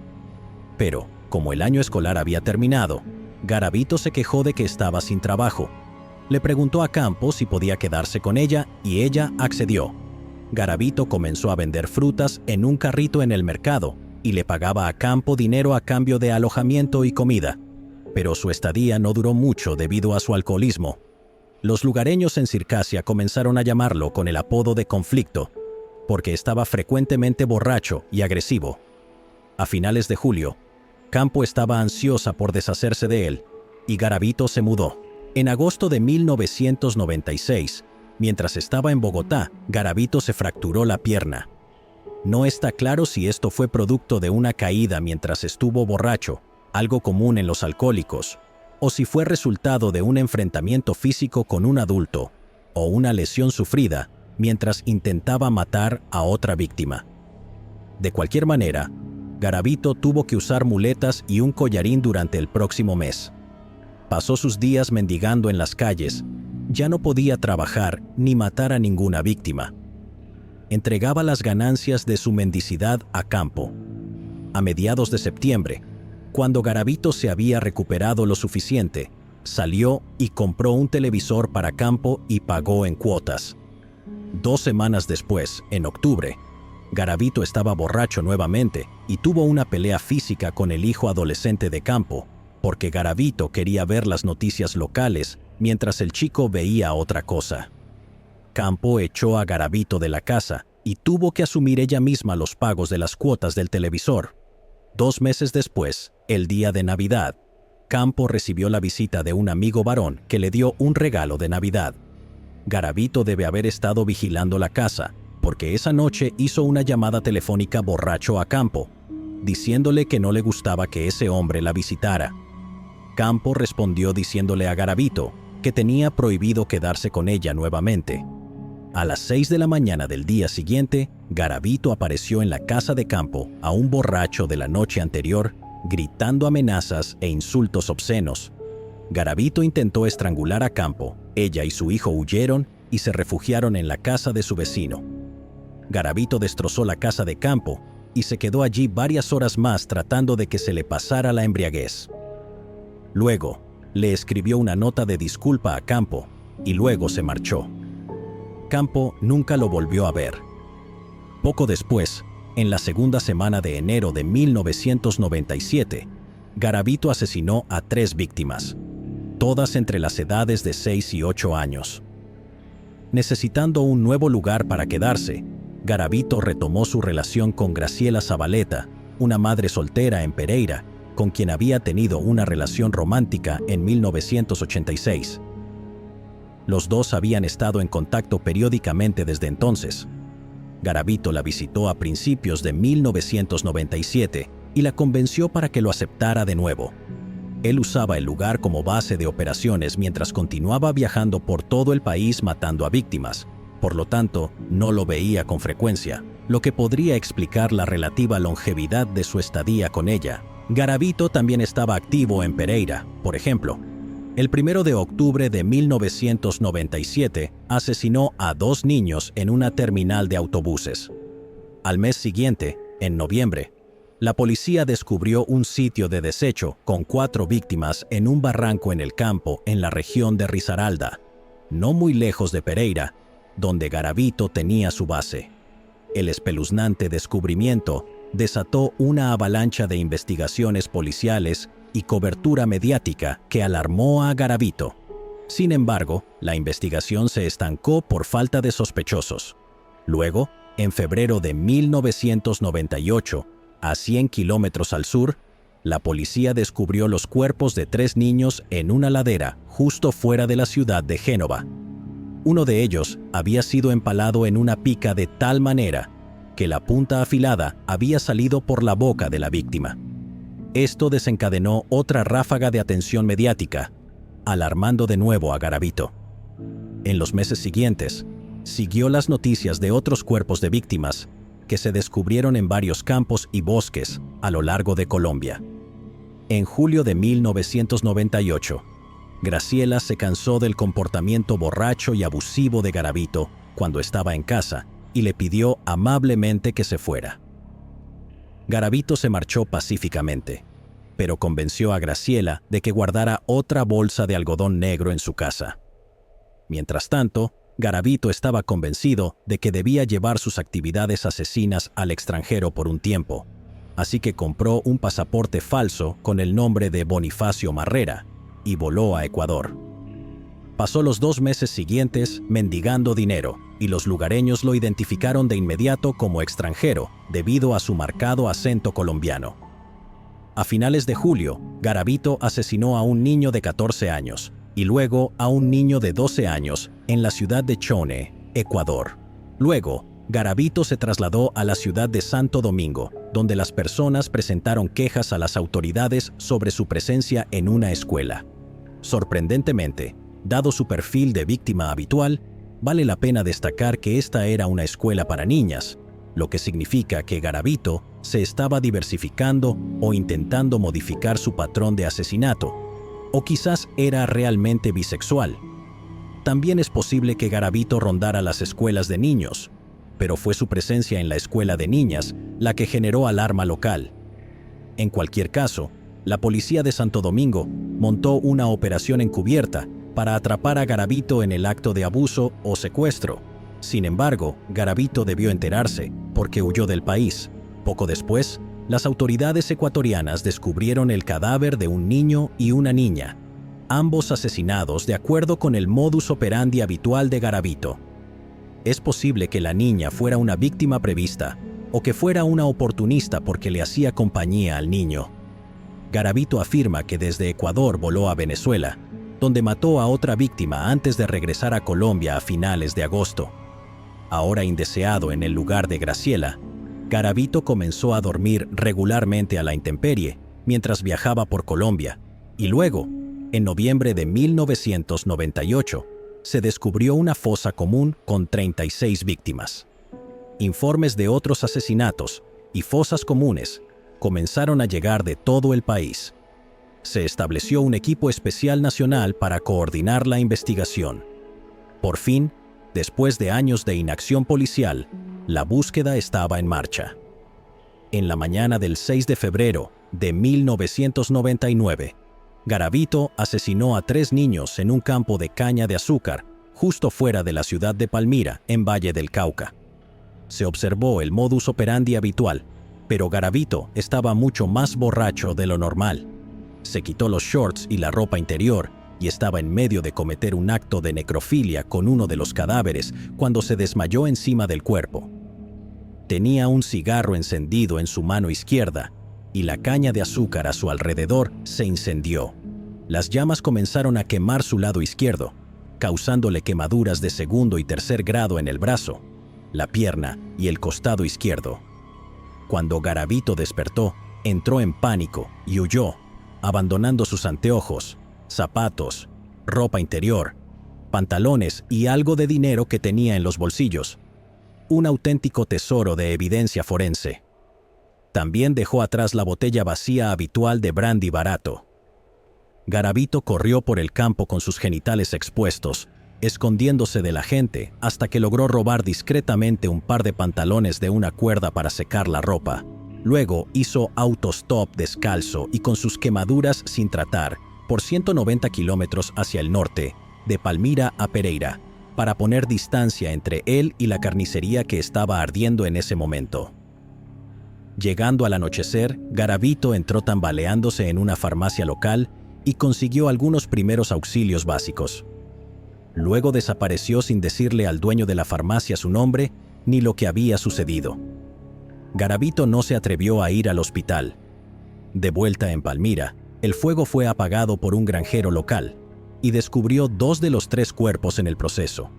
Pero, como el año escolar había terminado, Garavito se quejó de que estaba sin trabajo. Le preguntó a Campo si podía quedarse con ella y ella accedió. Garavito comenzó a vender frutas en un carrito en el mercado y le pagaba a Campo dinero a cambio de alojamiento y comida. Pero su estadía no duró mucho debido a su alcoholismo. Los lugareños en Circasia comenzaron a llamarlo con el apodo de Conflicto, porque estaba frecuentemente borracho y agresivo. A finales de julio, Campo estaba ansiosa por deshacerse de él, y Garavito se mudó. En agosto de 1996, mientras estaba en Bogotá, Garavito se fracturó la pierna. No está claro si esto fue producto de una caída mientras estuvo borracho, algo común en los alcohólicos, o si fue resultado de un enfrentamiento físico con un adulto, o una lesión sufrida mientras intentaba matar a otra víctima. De cualquier manera, Garavito tuvo que usar muletas y un collarín durante el próximo mes. Pasó sus días mendigando en las calles. Ya no podía trabajar ni matar a ninguna víctima. Entregaba las ganancias de su mendicidad a Campo. A mediados de septiembre, cuando Garavito se había recuperado lo suficiente, salió y compró un televisor para Campo y pagó en cuotas. 2 semanas después, en octubre, Garavito estaba borracho nuevamente y tuvo una pelea física con el hijo adolescente de Campo, porque Garavito quería ver las noticias locales mientras el chico veía otra cosa. Campo echó a Garavito de la casa y tuvo que asumir ella misma los pagos de las cuotas del televisor. 2 meses después, el día de Navidad, Campo recibió la visita de un amigo varón que le dio un regalo de Navidad. Garavito debe haber estado vigilando la casa, porque esa noche hizo una llamada telefónica borracho a Campo, diciéndole que no le gustaba que ese hombre la visitara. Campo respondió diciéndole a Garavito que tenía prohibido quedarse con ella nuevamente. A las 6 de la mañana del día siguiente, Garavito apareció en la casa de Campo a un borracho de la noche anterior, gritando amenazas e insultos obscenos. Garavito intentó estrangular a Campo. Ella y su hijo huyeron y se refugiaron en la casa de su vecino. Garavito destrozó la casa de Campo y se quedó allí varias horas más tratando de que se le pasara la embriaguez. Luego, le escribió una nota de disculpa a Campo y luego se marchó. Campo nunca lo volvió a ver. Poco después, en la segunda semana de enero de 1997, Garavito asesinó a 3 víctimas, todas entre las edades de 6 y 8 años. Necesitando un nuevo lugar para quedarse, Garavito retomó su relación con Graciela Zabaleta, una madre soltera en Pereira, con quien había tenido una relación romántica en 1986. Los dos habían estado en contacto periódicamente desde entonces. Garavito la visitó a principios de 1997 y la convenció para que lo aceptara de nuevo. Él usaba el lugar como base de operaciones mientras continuaba viajando por todo el país matando a víctimas, Por lo tanto, no lo veía con frecuencia, lo que podría explicar la relativa longevidad de su estadía con ella. Garavito también estaba activo en Pereira, por ejemplo. El 1 de octubre de 1997 asesinó a 2 niños en una terminal de autobuses. Al mes siguiente, en noviembre, la policía descubrió un sitio de desecho con 4 víctimas en un barranco en el campo en la región de Risaralda, no muy lejos de Pereira, donde Garavito tenía su base. El espeluznante descubrimiento desató una avalancha de investigaciones policiales y cobertura mediática que alarmó a Garavito. Sin embargo, la investigación se estancó por falta de sospechosos. Luego, en febrero de 1998, a 100 kilómetros al sur, la policía descubrió los cuerpos de 3 niños en una ladera justo fuera de la ciudad de Génova. Uno de ellos había sido empalado en una pica de tal manera que la punta afilada había salido por la boca de la víctima. Esto desencadenó otra ráfaga de atención mediática, alarmando de nuevo a Garavito. En los meses siguientes, siguió las noticias de otros cuerpos de víctimas que se descubrieron en varios campos y bosques a lo largo de Colombia. En julio de 1998, Graciela se cansó del comportamiento borracho y abusivo de Garavito cuando estaba en casa y le pidió amablemente que se fuera. Garavito se marchó pacíficamente, pero convenció a Graciela de que guardara otra bolsa de algodón negro en su casa. Mientras tanto, Garavito estaba convencido de que debía llevar sus actividades asesinas al extranjero por un tiempo, así que compró un pasaporte falso con el nombre de Bonifacio Marrera y voló a Ecuador. Pasó los 2 meses siguientes mendigando dinero y los lugareños lo identificaron de inmediato como extranjero debido a su marcado acento colombiano. A finales de julio, Garavito asesinó a un niño de 14 años y luego a un niño de 12 años en la ciudad de Chone, Ecuador. Luego, Garavito se trasladó a la ciudad de Santo Domingo, donde las personas presentaron quejas a las autoridades sobre su presencia en una escuela. Sorprendentemente, dado su perfil de víctima habitual, vale la pena destacar que esta era una escuela para niñas, lo que significa que Garavito se estaba diversificando o intentando modificar su patrón de asesinato, o quizás era realmente bisexual. También es posible que Garavito rondara las escuelas de niños, pero fue su presencia en la escuela de niñas la que generó alarma local. En cualquier caso, la policía de Santo Domingo montó una operación encubierta para atrapar a Garavito en el acto de abuso o secuestro. Sin embargo, Garavito debió enterarse porque huyó del país. Poco después, las autoridades ecuatorianas descubrieron el cadáver de un niño y una niña, ambos asesinados de acuerdo con el modus operandi habitual de Garavito. Es posible que la niña fuera una víctima prevista o que fuera una oportunista porque le hacía compañía al niño. Garavito afirma que desde Ecuador voló a Venezuela, donde mató a otra víctima antes de regresar a Colombia a finales de agosto. Ahora indeseado en el lugar de Graciela, Garavito comenzó a dormir regularmente a la intemperie mientras viajaba por Colombia, y luego, en noviembre de 1998, se descubrió una fosa común con 36 víctimas. Informes de otros asesinatos y fosas comunes comenzaron a llegar de todo el país. Se estableció un equipo especial nacional para coordinar la investigación. Por fin, después de años de inacción policial, la búsqueda estaba en marcha. En la mañana del 6 de febrero de 1999, Garavito asesinó a 3 niños en un campo de caña de azúcar, justo fuera de la ciudad de Palmira, en Valle del Cauca. Se observó el modus operandi habitual, pero Garavito estaba mucho más borracho de lo normal. Se quitó los shorts y la ropa interior y estaba en medio de cometer un acto de necrofilia con uno de los cadáveres cuando se desmayó encima del cuerpo. Tenía un cigarro encendido en su mano izquierda y la caña de azúcar a su alrededor se incendió. Las llamas comenzaron a quemar su lado izquierdo, causándole quemaduras de segundo y tercer grado en el brazo, la pierna y el costado izquierdo. Cuando Garavito despertó, entró en pánico y huyó, abandonando sus anteojos, zapatos, ropa interior pantalones y algo de dinero que tenía en los bolsillos. Un auténtico tesoro de evidencia forense. También dejó atrás la botella vacía habitual de brandy barato. Garavito corrió por el campo con sus genitales expuestos, escondiéndose de la gente hasta que logró robar discretamente un par de pantalones de una cuerda para secar la ropa. Luego hizo autostop descalzo y con sus quemaduras sin tratar por 190 kilómetros hacia el norte, de Palmira a Pereira, para poner distancia entre él y la carnicería que estaba ardiendo en ese momento. Llegando al anochecer, Garavito entró tambaleándose en una farmacia local y consiguió algunos primeros auxilios básicos. Luego desapareció sin decirle al dueño de la farmacia su nombre ni lo que había sucedido. Garavito no se atrevió a ir al hospital. De vuelta en Palmira, el fuego fue apagado por un granjero local y descubrió 2 de los 3 cuerpos en el proceso.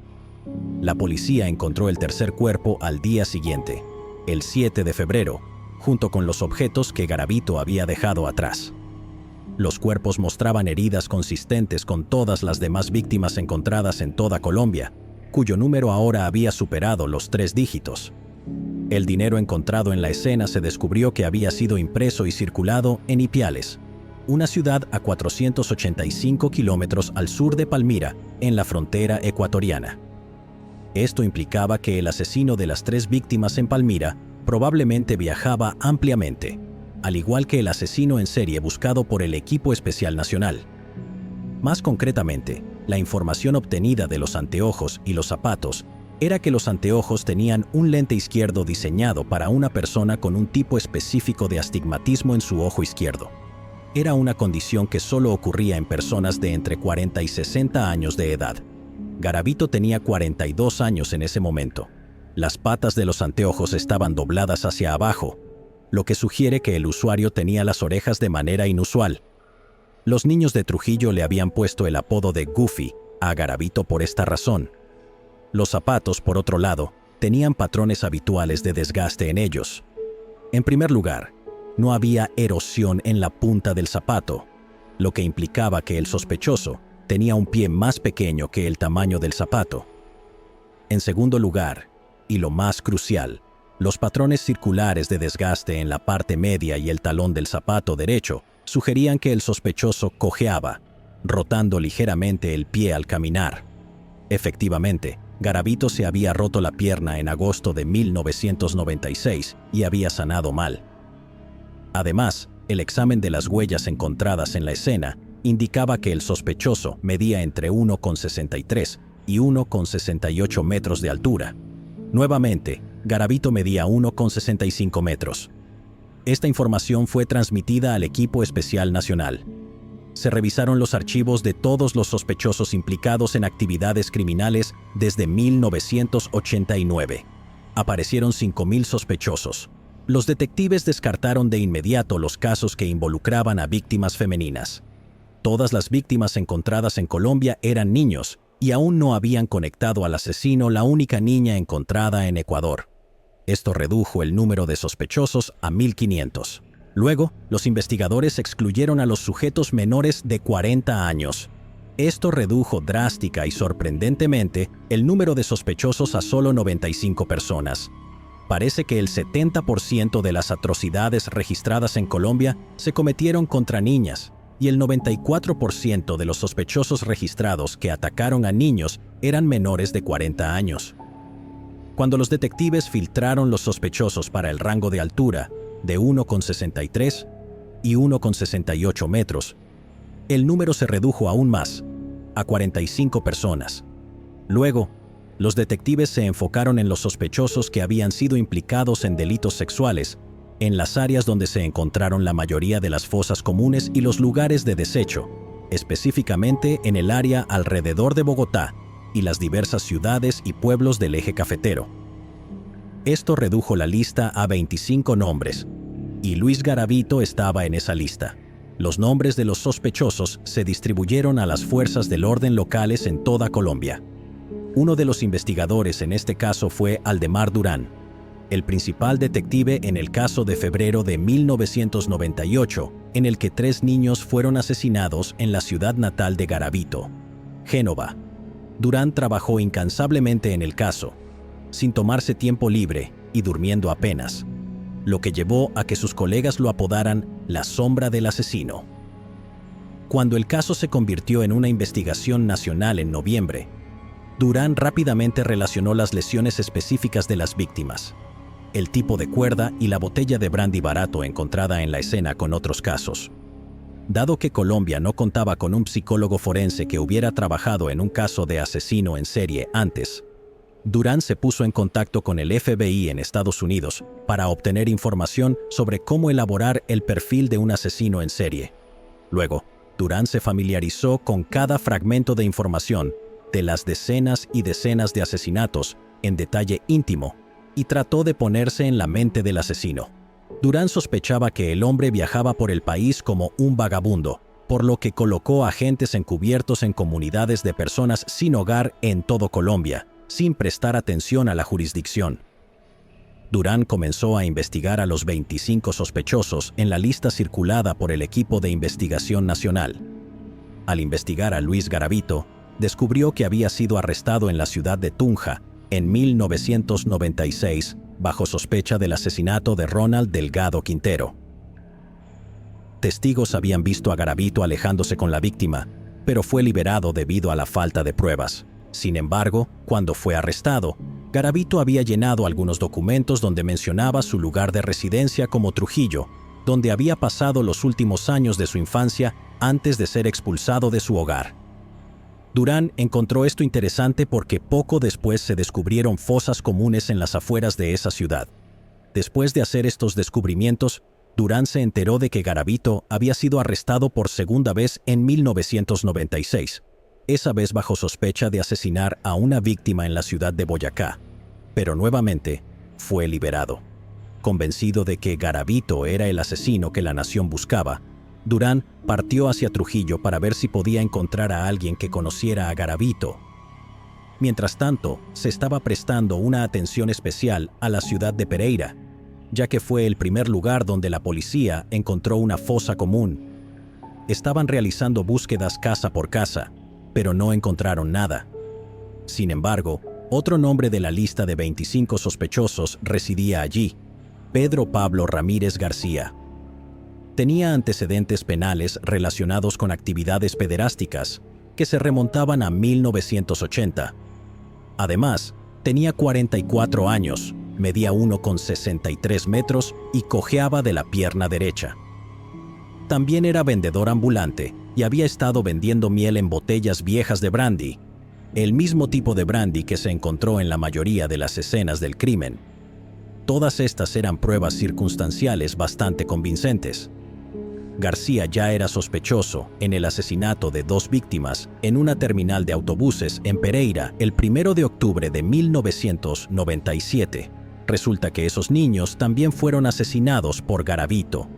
La policía encontró el tercer cuerpo al día siguiente, el 7 de febrero, junto con los objetos que Garavito había dejado atrás. Los cuerpos mostraban heridas consistentes con todas las demás víctimas encontradas en toda Colombia, cuyo número ahora había superado los 3 dígitos. El dinero encontrado en la escena se descubrió que había sido impreso y circulado en Ipiales, una ciudad a 485 kilómetros al sur de Palmira, en la frontera ecuatoriana. Esto implicaba que el asesino de las 3 víctimas en Palmira probablemente viajaba ampliamente, al igual que el asesino en serie buscado por el Equipo Especial Nacional. Más concretamente, la información obtenida de los anteojos y los zapatos era que los anteojos tenían un lente izquierdo diseñado para una persona con un tipo específico de astigmatismo en su ojo izquierdo. Era una condición que solo ocurría en personas de entre 40 y 60 años de edad. Garavito tenía 42 años en ese momento. Las patas de los anteojos estaban dobladas hacia abajo, lo que sugiere que el usuario tenía las orejas de manera inusual. Los niños de Trujillo le habían puesto el apodo de Goofy a Garavito por esta razón. Los zapatos, por otro lado, tenían patrones habituales de desgaste en ellos. En primer lugar, no había erosión en la punta del zapato, lo que implicaba que el sospechoso tenía un pie más pequeño que el tamaño del zapato. En segundo lugar, y lo más crucial, los patrones circulares de desgaste en la parte media y el talón del zapato derecho sugerían que el sospechoso cojeaba, rotando ligeramente el pie al caminar. Efectivamente, Garavito se había roto la pierna en agosto de 1996 y había sanado mal. Además, el examen de las huellas encontradas en la escena indicaba que el sospechoso medía entre 1,63 y 1,68 metros de altura. Nuevamente, Garavito medía 1,65 metros. Esta información fue transmitida al Equipo Especial Nacional. Se revisaron los archivos de todos los sospechosos implicados en actividades criminales desde 1989. Aparecieron 5.000 sospechosos. Los detectives descartaron de inmediato los casos que involucraban a víctimas femeninas. Todas las víctimas encontradas en Colombia eran niños y aún no habían conectado al asesino la única niña encontrada en Ecuador. Esto redujo el número de sospechosos a 1.500. Luego, los investigadores excluyeron a los sujetos menores de 40 años. Esto redujo drástica y sorprendentemente el número de sospechosos a solo 95 personas. Parece que el 70% de las atrocidades registradas en Colombia se cometieron contra niñas, y el 94% de los sospechosos registrados que atacaron a niños eran menores de 40 años. Cuando los detectives filtraron los sospechosos para el rango de altura de 1,63 y 1,68 metros, el número se redujo aún más, a 45 personas. Luego, los detectives se enfocaron en los sospechosos que habían sido implicados en delitos sexuales, en las áreas donde se encontraron la mayoría de las fosas comunes y los lugares de desecho, específicamente en el área alrededor de Bogotá y las diversas ciudades y pueblos del eje cafetero. Esto redujo la lista a 25 nombres, y Luis Garavito estaba en esa lista. Los nombres de los sospechosos se distribuyeron a las fuerzas del orden locales en toda Colombia. Uno de los investigadores en este caso fue Aldemar Durán, el principal detective en el caso de febrero de 1998, en el que 3 niños fueron asesinados en la ciudad natal de Garavito, Génova. Durán trabajó incansablemente en el caso, sin tomarse tiempo libre y durmiendo apenas, lo que llevó a que sus colegas lo apodaran la sombra del asesino. Cuando el caso se convirtió en una investigación nacional en noviembre, Durán rápidamente relacionó las lesiones específicas de las víctimas, el tipo de cuerda y la botella de brandy barato encontrada en la escena con otros casos. Dado que Colombia no contaba con un psicólogo forense que hubiera trabajado en un caso de asesino en serie antes, Durán se puso en contacto con el FBI en Estados Unidos para obtener información sobre cómo elaborar el perfil de un asesino en serie. Luego, Durán se familiarizó con cada fragmento de información de las decenas y decenas de asesinatos en detalle íntimo y trató de ponerse en la mente del asesino. Durán sospechaba que el hombre viajaba por el país como un vagabundo, por lo que colocó agentes encubiertos en comunidades de personas sin hogar en todo Colombia, sin prestar atención a la jurisdicción. Durán comenzó a investigar a los 25 sospechosos en la lista circulada por el equipo de investigación nacional. Al investigar a Luis Garavito, descubrió que había sido arrestado en la ciudad de Tunja en 1996 bajo sospecha del asesinato de Ronald Delgado Quintero. Testigos habían visto a Garavito alejándose con la víctima, pero fue liberado debido a la falta de pruebas. Sin embargo, cuando fue arrestado, Garavito había llenado algunos documentos donde mencionaba su lugar de residencia como Trujillo, donde había pasado los últimos años de su infancia antes de ser expulsado de su hogar. Durán encontró esto interesante porque poco después se descubrieron fosas comunes en las afueras de esa ciudad. Después de hacer estos descubrimientos, Durán se enteró de que Garavito había sido arrestado por segunda vez en 1996, esa vez bajo sospecha de asesinar a una víctima en la ciudad de Boyacá, pero nuevamente fue liberado. Convencido de que Garavito era el asesino que la nación buscaba, Durán partió hacia Trujillo para ver si podía encontrar a alguien que conociera a Garavito. Mientras tanto, se estaba prestando una atención especial a la ciudad de Pereira, ya que fue el primer lugar donde la policía encontró una fosa común. Estaban realizando búsquedas casa por casa, pero no encontraron nada. Sin embargo, otro nombre de la lista de 25 sospechosos residía allí: Pedro Pablo Ramírez García. Tenía antecedentes penales relacionados con actividades pederásticas que se remontaban a 1980. Además, tenía 44 años, medía 1,63 metros y cojeaba de la pierna derecha. También era vendedor ambulante y había estado vendiendo miel en botellas viejas de brandy, el mismo tipo de brandy que se encontró en la mayoría de las escenas del crimen. Todas estas eran pruebas circunstanciales bastante convincentes. García ya era sospechoso en el asesinato de 2 víctimas en una terminal de autobuses en Pereira el 1 de octubre de 1997. Resulta que esos niños también fueron asesinados por Garavito.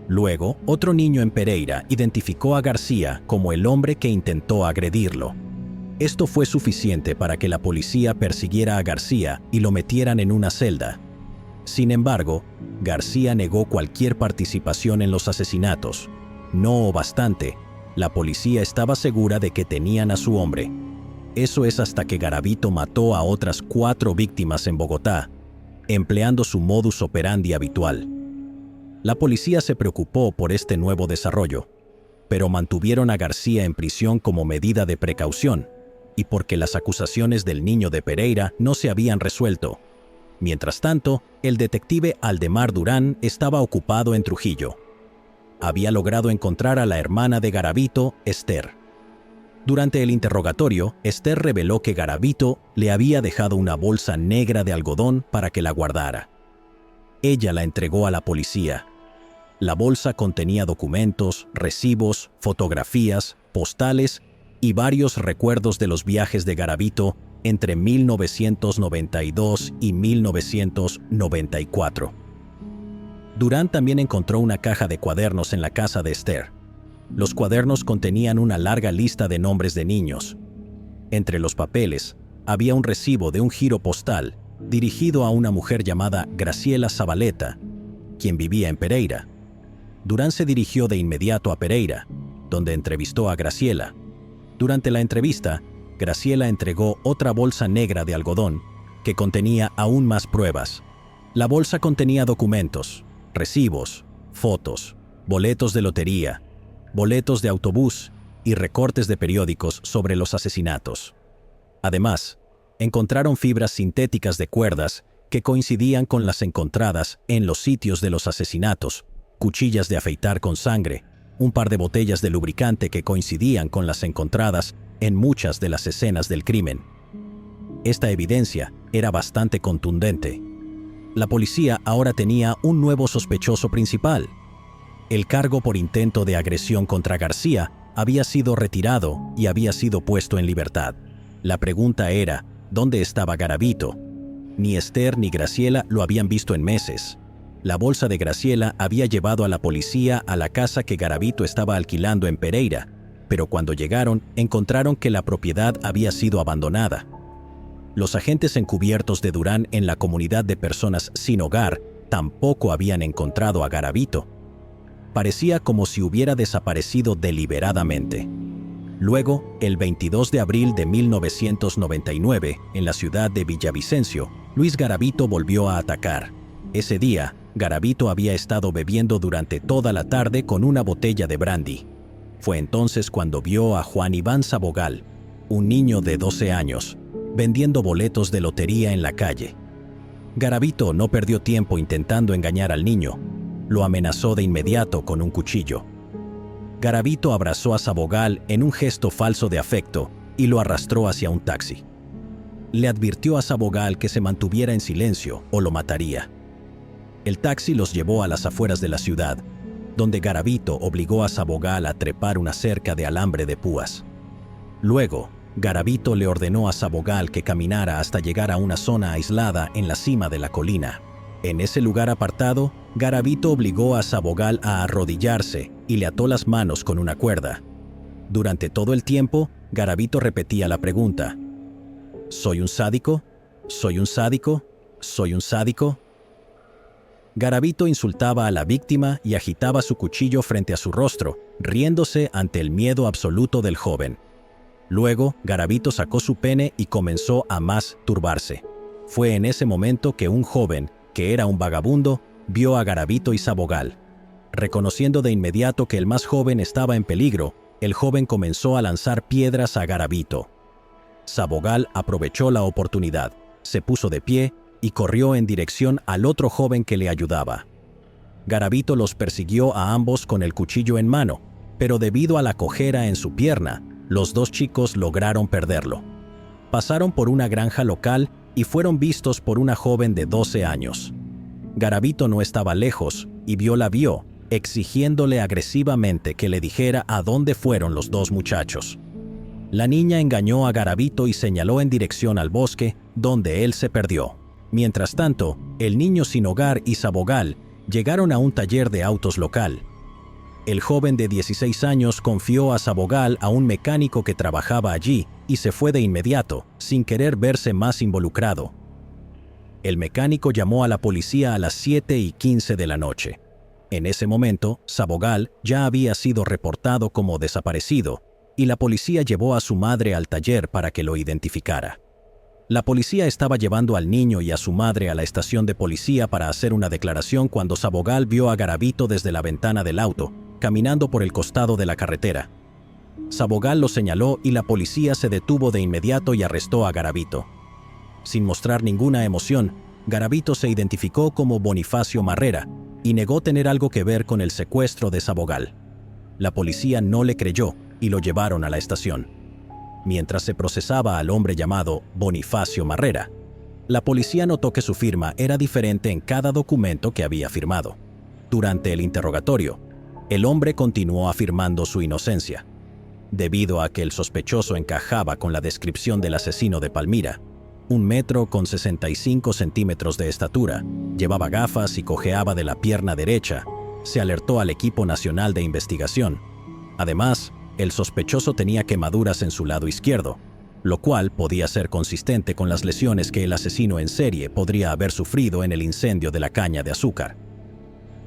Luego, otro niño en Pereira identificó a García como el hombre que intentó agredirlo. Esto fue suficiente para que la policía persiguiera a García y lo metieran en una celda. Sin embargo, García negó cualquier participación en los asesinatos. No obstante, la policía estaba segura de que tenían a su hombre. Eso es hasta que Garavito mató a otras 4 víctimas en Bogotá, empleando su modus operandi habitual. La policía se preocupó por este nuevo desarrollo, pero mantuvieron a García en prisión como medida de precaución y porque las acusaciones del niño de Pereira no se habían resuelto. Mientras tanto, el detective Aldemar Durán estaba ocupado en Trujillo. Había logrado encontrar a la hermana de Garavito, Esther. Durante el interrogatorio, Esther reveló que Garavito le había dejado una bolsa negra de algodón para que la guardara. Ella la entregó a la policía. La bolsa contenía documentos, recibos, fotografías, postales y varios recuerdos de los viajes de Garavito entre 1992 y 1994. Durán también encontró una caja de cuadernos en la casa de Esther. Los cuadernos contenían una larga lista de nombres de niños. Entre los papeles, había un recibo de un giro postal dirigido a una mujer llamada Graciela Zabaleta, quien vivía en Pereira. Durán se dirigió de inmediato a Pereira, donde entrevistó a Graciela. Durante la entrevista, Graciela entregó otra bolsa negra de algodón que contenía aún más pruebas. La bolsa contenía documentos, recibos, fotos, boletos de lotería, boletos de autobús y recortes de periódicos sobre los asesinatos. Además, encontraron fibras sintéticas de cuerdas que coincidían con las encontradas en los sitios de los asesinatos, cuchillas de afeitar con sangre, un par de botellas de lubricante que coincidían con las encontradas en muchas de las escenas del crimen. Esta evidencia era bastante contundente. La policía ahora tenía un nuevo sospechoso principal. El cargo por intento de agresión contra García había sido retirado y había sido puesto en libertad. La pregunta era, ¿dónde estaba Garavito? Ni Esther ni Graciela lo habían visto en meses. La bolsa de Graciela había llevado a la policía a la casa que Garavito estaba alquilando en Pereira, pero cuando llegaron encontraron que la propiedad había sido abandonada. Los agentes encubiertos de Durán en la comunidad de personas sin hogar tampoco habían encontrado a Garavito. Parecía como si hubiera desaparecido deliberadamente. Luego, el 22 de abril de 1999, en la ciudad de Villavicencio, Luis Garavito volvió a atacar. Ese día, Garavito había estado bebiendo durante toda la tarde con una botella de brandy. Fue entonces cuando vio a Juan Iván Sabogal, un niño de 12 años, vendiendo boletos de lotería en la calle. Garavito no perdió tiempo intentando engañar al niño. Lo amenazó de inmediato con un cuchillo. Garavito abrazó a Sabogal en un gesto falso de afecto y lo arrastró hacia un taxi. Le advirtió a Sabogal que se mantuviera en silencio o lo mataría. El taxi los llevó a las afueras de la ciudad, donde Garavito obligó a Sabogal a trepar una cerca de alambre de púas. Luego, Garavito le ordenó a Sabogal que caminara hasta llegar a una zona aislada en la cima de la colina. En ese lugar apartado, Garavito obligó a Sabogal a arrodillarse y le ató las manos con una cuerda. Durante todo el tiempo, Garavito repetía la pregunta: ¿soy un sádico? ¿Soy un sádico? ¿Soy un sádico? Garavito insultaba a la víctima y agitaba su cuchillo frente a su rostro, riéndose ante el miedo absoluto del joven. Luego, Garavito sacó su pene y comenzó a masturbarse. Fue en ese momento que un joven, que era un vagabundo, vio a Garavito y Sabogal. Reconociendo de inmediato que el más joven estaba en peligro, el joven comenzó a lanzar piedras a Garavito. Sabogal aprovechó la oportunidad, se puso de pie y corrió en dirección al otro joven que le ayudaba. Garavito los persiguió a ambos con el cuchillo en mano, pero debido a la cojera en su pierna, los dos chicos lograron perderlo. Pasaron por una granja local y fueron vistos por una joven de 12 años. Garavito no estaba lejos y la vio, exigiéndole agresivamente que le dijera a dónde fueron los dos muchachos. La niña engañó a Garavito y señaló en dirección al bosque, donde él se perdió. Mientras tanto, el niño sin hogar y Sabogal llegaron a un taller de autos local. El joven de 16 años confió a Sabogal a un mecánico que trabajaba allí y se fue de inmediato, sin querer verse más involucrado. El mecánico llamó a la policía a las 7:15 de la noche. En ese momento, Sabogal ya había sido reportado como desaparecido y la policía llevó a su madre al taller para que lo identificara. La policía estaba llevando al niño y a su madre a la estación de policía para hacer una declaración cuando Sabogal vio a Garavito desde la ventana del auto, caminando por el costado de la carretera. Sabogal lo señaló y la policía se detuvo de inmediato y arrestó a Garavito. Sin mostrar ninguna emoción, Garavito se identificó como Bonifacio Marrera y negó tener algo que ver con el secuestro de Sabogal. La policía no le creyó y lo llevaron a la estación. Mientras se procesaba al hombre llamado Bonifacio Marrera, la policía notó que su firma era diferente en cada documento que había firmado. Durante el interrogatorio, el hombre continuó afirmando su inocencia. Debido a que el sospechoso encajaba con la descripción del asesino de Palmira, 1 metro con 65 centímetros de estatura, llevaba gafas y cojeaba de la pierna derecha, se alertó al equipo nacional de investigación. Además, el sospechoso tenía quemaduras en su lado izquierdo, lo cual podía ser consistente con las lesiones que el asesino en serie podría haber sufrido en el incendio de la caña de azúcar.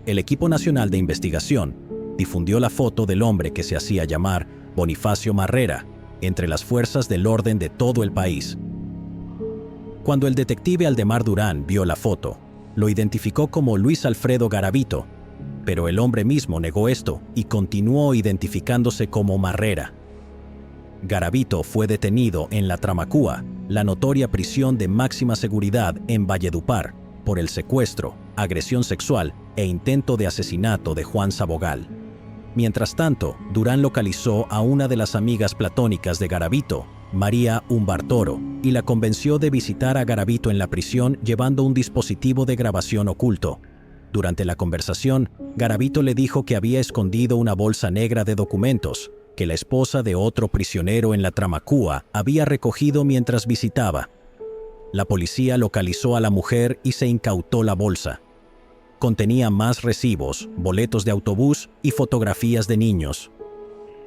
El equipo nacional de investigación difundió la foto del hombre que se hacía llamar Bonifacio Marrera entre las fuerzas del orden de todo el país. Cuando el detective Aldemar Durán vio la foto, lo identificó como Luis Alfredo Garavito, pero el hombre mismo negó esto y continuó identificándose como Marrera. Garavito fue detenido en la Tramacúa, la notoria prisión de máxima seguridad en Valledupar, por el secuestro, agresión sexual e intento de asesinato de Juan Sabogal. Mientras tanto, Durán localizó a una de las amigas platónicas de Garavito, María Umbartoro, y la convenció de visitar a Garavito en la prisión llevando un dispositivo de grabación oculto. Durante la conversación, Garavito le dijo que había escondido una bolsa negra de documentos que la esposa de otro prisionero en la Tramacúa había recogido mientras visitaba. La policía localizó a la mujer y se incautó la bolsa. Contenía más recibos, boletos de autobús y fotografías de niños.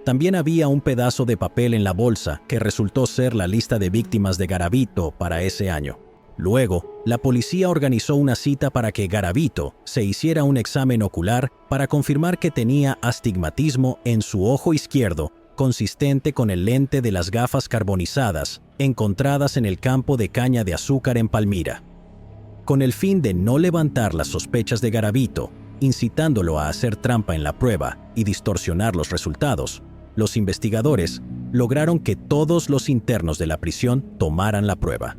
También había un pedazo de papel en la bolsa que resultó ser la lista de víctimas de Garavito para ese año. Luego, la policía organizó una cita para que Garavito se hiciera un examen ocular para confirmar que tenía astigmatismo en su ojo izquierdo, consistente con el lente de las gafas carbonizadas encontradas en el campo de caña de azúcar en Palmira. Con el fin de no levantar las sospechas de Garavito, incitándolo a hacer trampa en la prueba y distorsionar los resultados, los investigadores lograron que todos los internos de la prisión tomaran la prueba.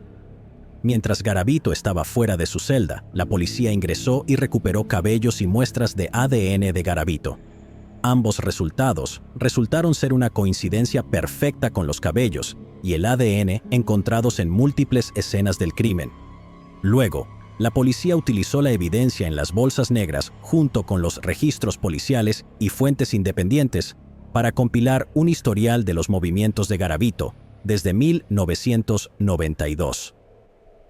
Mientras Garavito estaba fuera de su celda, la policía ingresó y recuperó cabellos y muestras de ADN de Garavito. Ambos resultados resultaron ser una coincidencia perfecta con los cabellos y el ADN encontrados en múltiples escenas del crimen. Luego, la policía utilizó la evidencia en las bolsas negras junto con los registros policiales y fuentes independientes para compilar un historial de los movimientos de Garavito desde 1992.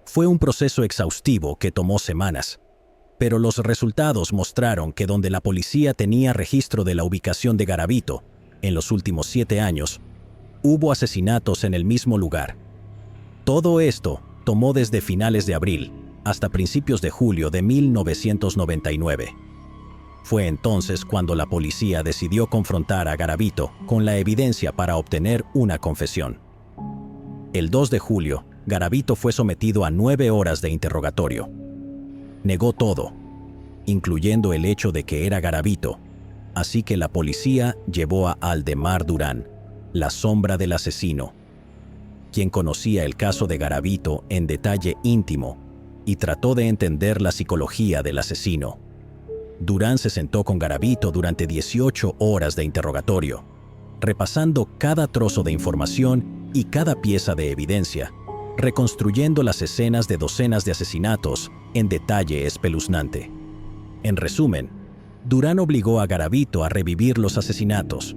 Fue un proceso exhaustivo que tomó semanas, pero los resultados mostraron que donde la policía tenía registro de la ubicación de Garavito, en los últimos 7 años, hubo asesinatos en el mismo lugar. Todo esto tomó desde finales de abril hasta principios de julio de 1999. Fue entonces cuando la policía decidió confrontar a Garavito con la evidencia para obtener una confesión. El 2 de julio, Garavito fue sometido a 9 horas de interrogatorio. Negó todo, incluyendo el hecho de que era Garavito, así que la policía llevó a Aldemar Durán, la sombra del asesino, quien conocía el caso de Garavito en detalle íntimo y trató de entender la psicología del asesino. Durán se sentó con Garavito durante 18 horas de interrogatorio, repasando cada trozo de información y cada pieza de evidencia, reconstruyendo las escenas de docenas de asesinatos en detalle espeluznante. En resumen, Durán obligó a Garavito a revivir los asesinatos,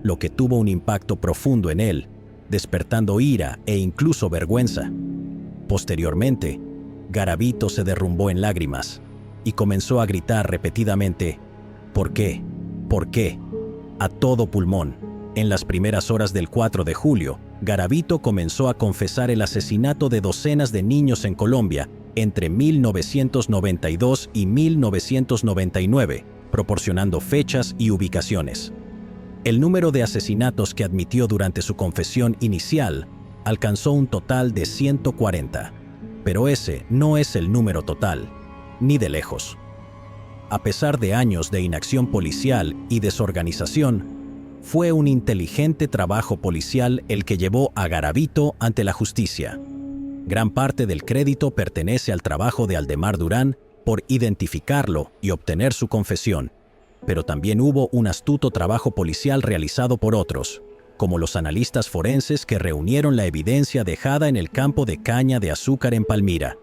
lo que tuvo un impacto profundo en él, despertando ira e incluso vergüenza. Posteriormente, Garavito se derrumbó en lágrimas y comenzó a gritar repetidamente: ¿por qué? ¿Por qué?, a todo pulmón. En las primeras horas del 4 de julio, Garavito comenzó a confesar el asesinato de docenas de niños en Colombia entre 1992 y 1999, proporcionando fechas y ubicaciones. El número de asesinatos que admitió durante su confesión inicial alcanzó un total de 140, pero ese no es el número total, ni de lejos. A pesar de años de inacción policial y desorganización, fue un inteligente trabajo policial el que llevó a Garavito ante la justicia. Gran parte del crédito pertenece al trabajo de Aldemar Durán por identificarlo y obtener su confesión, pero también hubo un astuto trabajo policial realizado por otros, como los analistas forenses que reunieron la evidencia dejada en el campo de caña de azúcar en Palmira.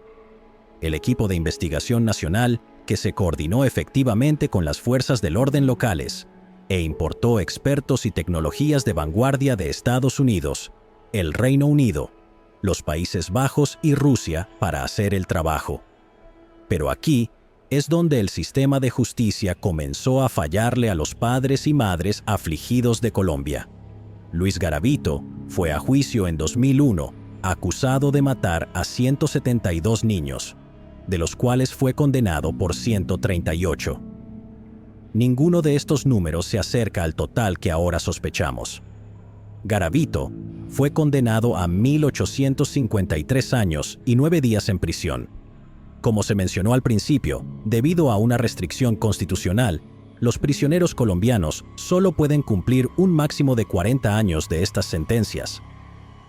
El equipo de investigación nacional que se coordinó efectivamente con las fuerzas del orden locales e importó expertos y tecnologías de vanguardia de Estados Unidos, el Reino Unido, los Países Bajos y Rusia para hacer el trabajo. Pero aquí es donde el sistema de justicia comenzó a fallarle a los padres y madres afligidos de Colombia. Luis Garavito fue a juicio en 2001, acusado de matar a 172 niños, de los cuales fue condenado por 138. Ninguno de estos números se acerca al total que ahora sospechamos. Garavito fue condenado a 1.853 años y 9 días en prisión. Como se mencionó al principio, debido a una restricción constitucional, los prisioneros colombianos solo pueden cumplir un máximo de 40 años de estas sentencias.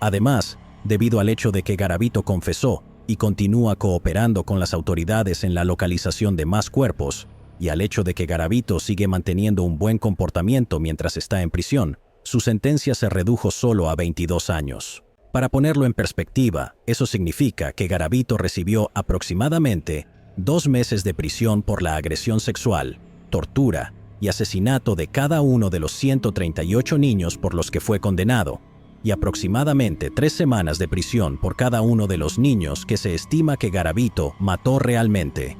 Además, debido al hecho de que Garavito confesó y continúa cooperando con las autoridades en la localización de más cuerpos, y al hecho de que Garavito sigue manteniendo un buen comportamiento mientras está en prisión, su sentencia se redujo solo a 22 años. Para ponerlo en perspectiva, eso significa que Garavito recibió aproximadamente 2 meses de prisión por la agresión sexual, tortura y asesinato de cada uno de los 138 niños por los que fue condenado, y aproximadamente 3 semanas de prisión por cada uno de los niños que se estima que Garavito mató realmente.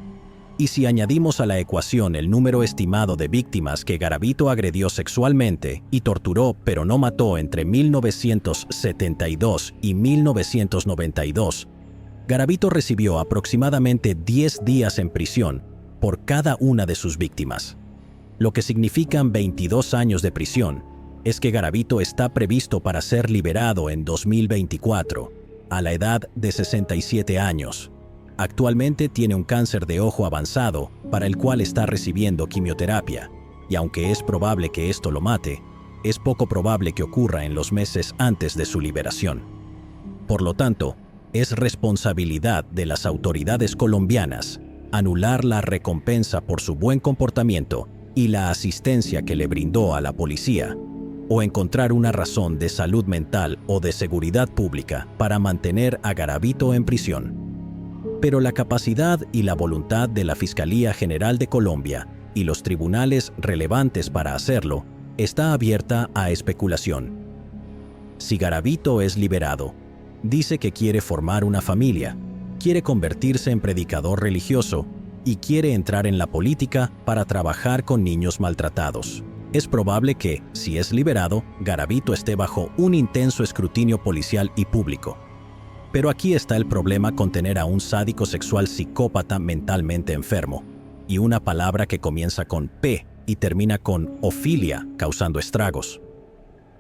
Y si añadimos a la ecuación el número estimado de víctimas que Garavito agredió sexualmente y torturó pero no mató entre 1972 y 1992, Garavito recibió aproximadamente 10 días en prisión por cada una de sus víctimas. Lo que significan 22 años de prisión es que Garavito está previsto para ser liberado en 2024, a la edad de 67 años. Actualmente tiene un cáncer de ojo avanzado para el cual está recibiendo quimioterapia, y aunque es probable que esto lo mate, es poco probable que ocurra en los meses antes de su liberación. Por lo tanto, es responsabilidad de las autoridades colombianas anular la recompensa por su buen comportamiento y la asistencia que le brindó a la policía, o encontrar una razón de salud mental o de seguridad pública para mantener a Garavito en prisión. Pero la capacidad y la voluntad de la Fiscalía General de Colombia y los tribunales relevantes para hacerlo está abierta a especulación. Si Garavito es liberado, dice que quiere formar una familia, quiere convertirse en predicador religioso y quiere entrar en la política para trabajar con niños maltratados. Es probable que, si es liberado, Garavito esté bajo un intenso escrutinio policial y público. Pero aquí está el problema con tener a un sádico sexual psicópata mentalmente enfermo, y una palabra que comienza con P y termina con ofilia, causando estragos.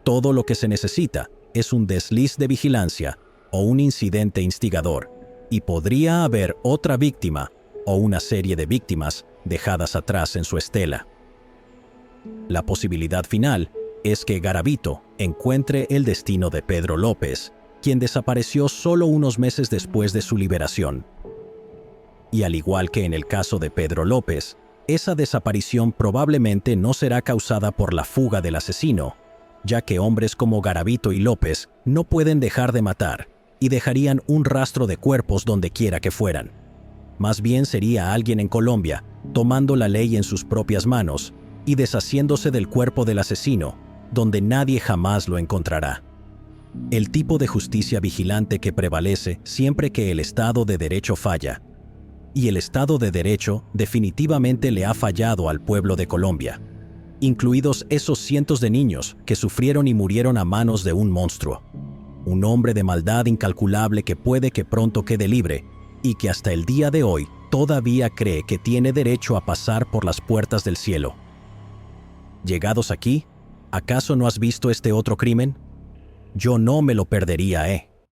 Todo lo que se necesita es un desliz de vigilancia o un incidente instigador, y podría haber otra víctima o una serie de víctimas dejadas atrás en su estela. La posibilidad final es que Garavito encuentre el destino de Pedro López, quien desapareció solo unos meses después de su liberación. Y al igual que en el caso de Pedro López, esa desaparición probablemente no será causada por la fuga del asesino, ya que hombres como Garavito y López no pueden dejar de matar y dejarían un rastro de cuerpos donde quiera que fueran. Más bien sería alguien en Colombia tomando la ley en sus propias manos y deshaciéndose del cuerpo del asesino, donde nadie jamás lo encontrará. El tipo de justicia vigilante que prevalece siempre que el Estado de Derecho falla. Y el Estado de Derecho definitivamente le ha fallado al pueblo de Colombia, incluidos esos cientos de niños que sufrieron y murieron a manos de un monstruo. Un hombre de maldad incalculable que puede que pronto quede libre y que hasta el día de hoy todavía cree que tiene derecho a pasar por las puertas del cielo. Llegados aquí, ¿acaso no has visto este otro crimen? Yo no me lo perdería,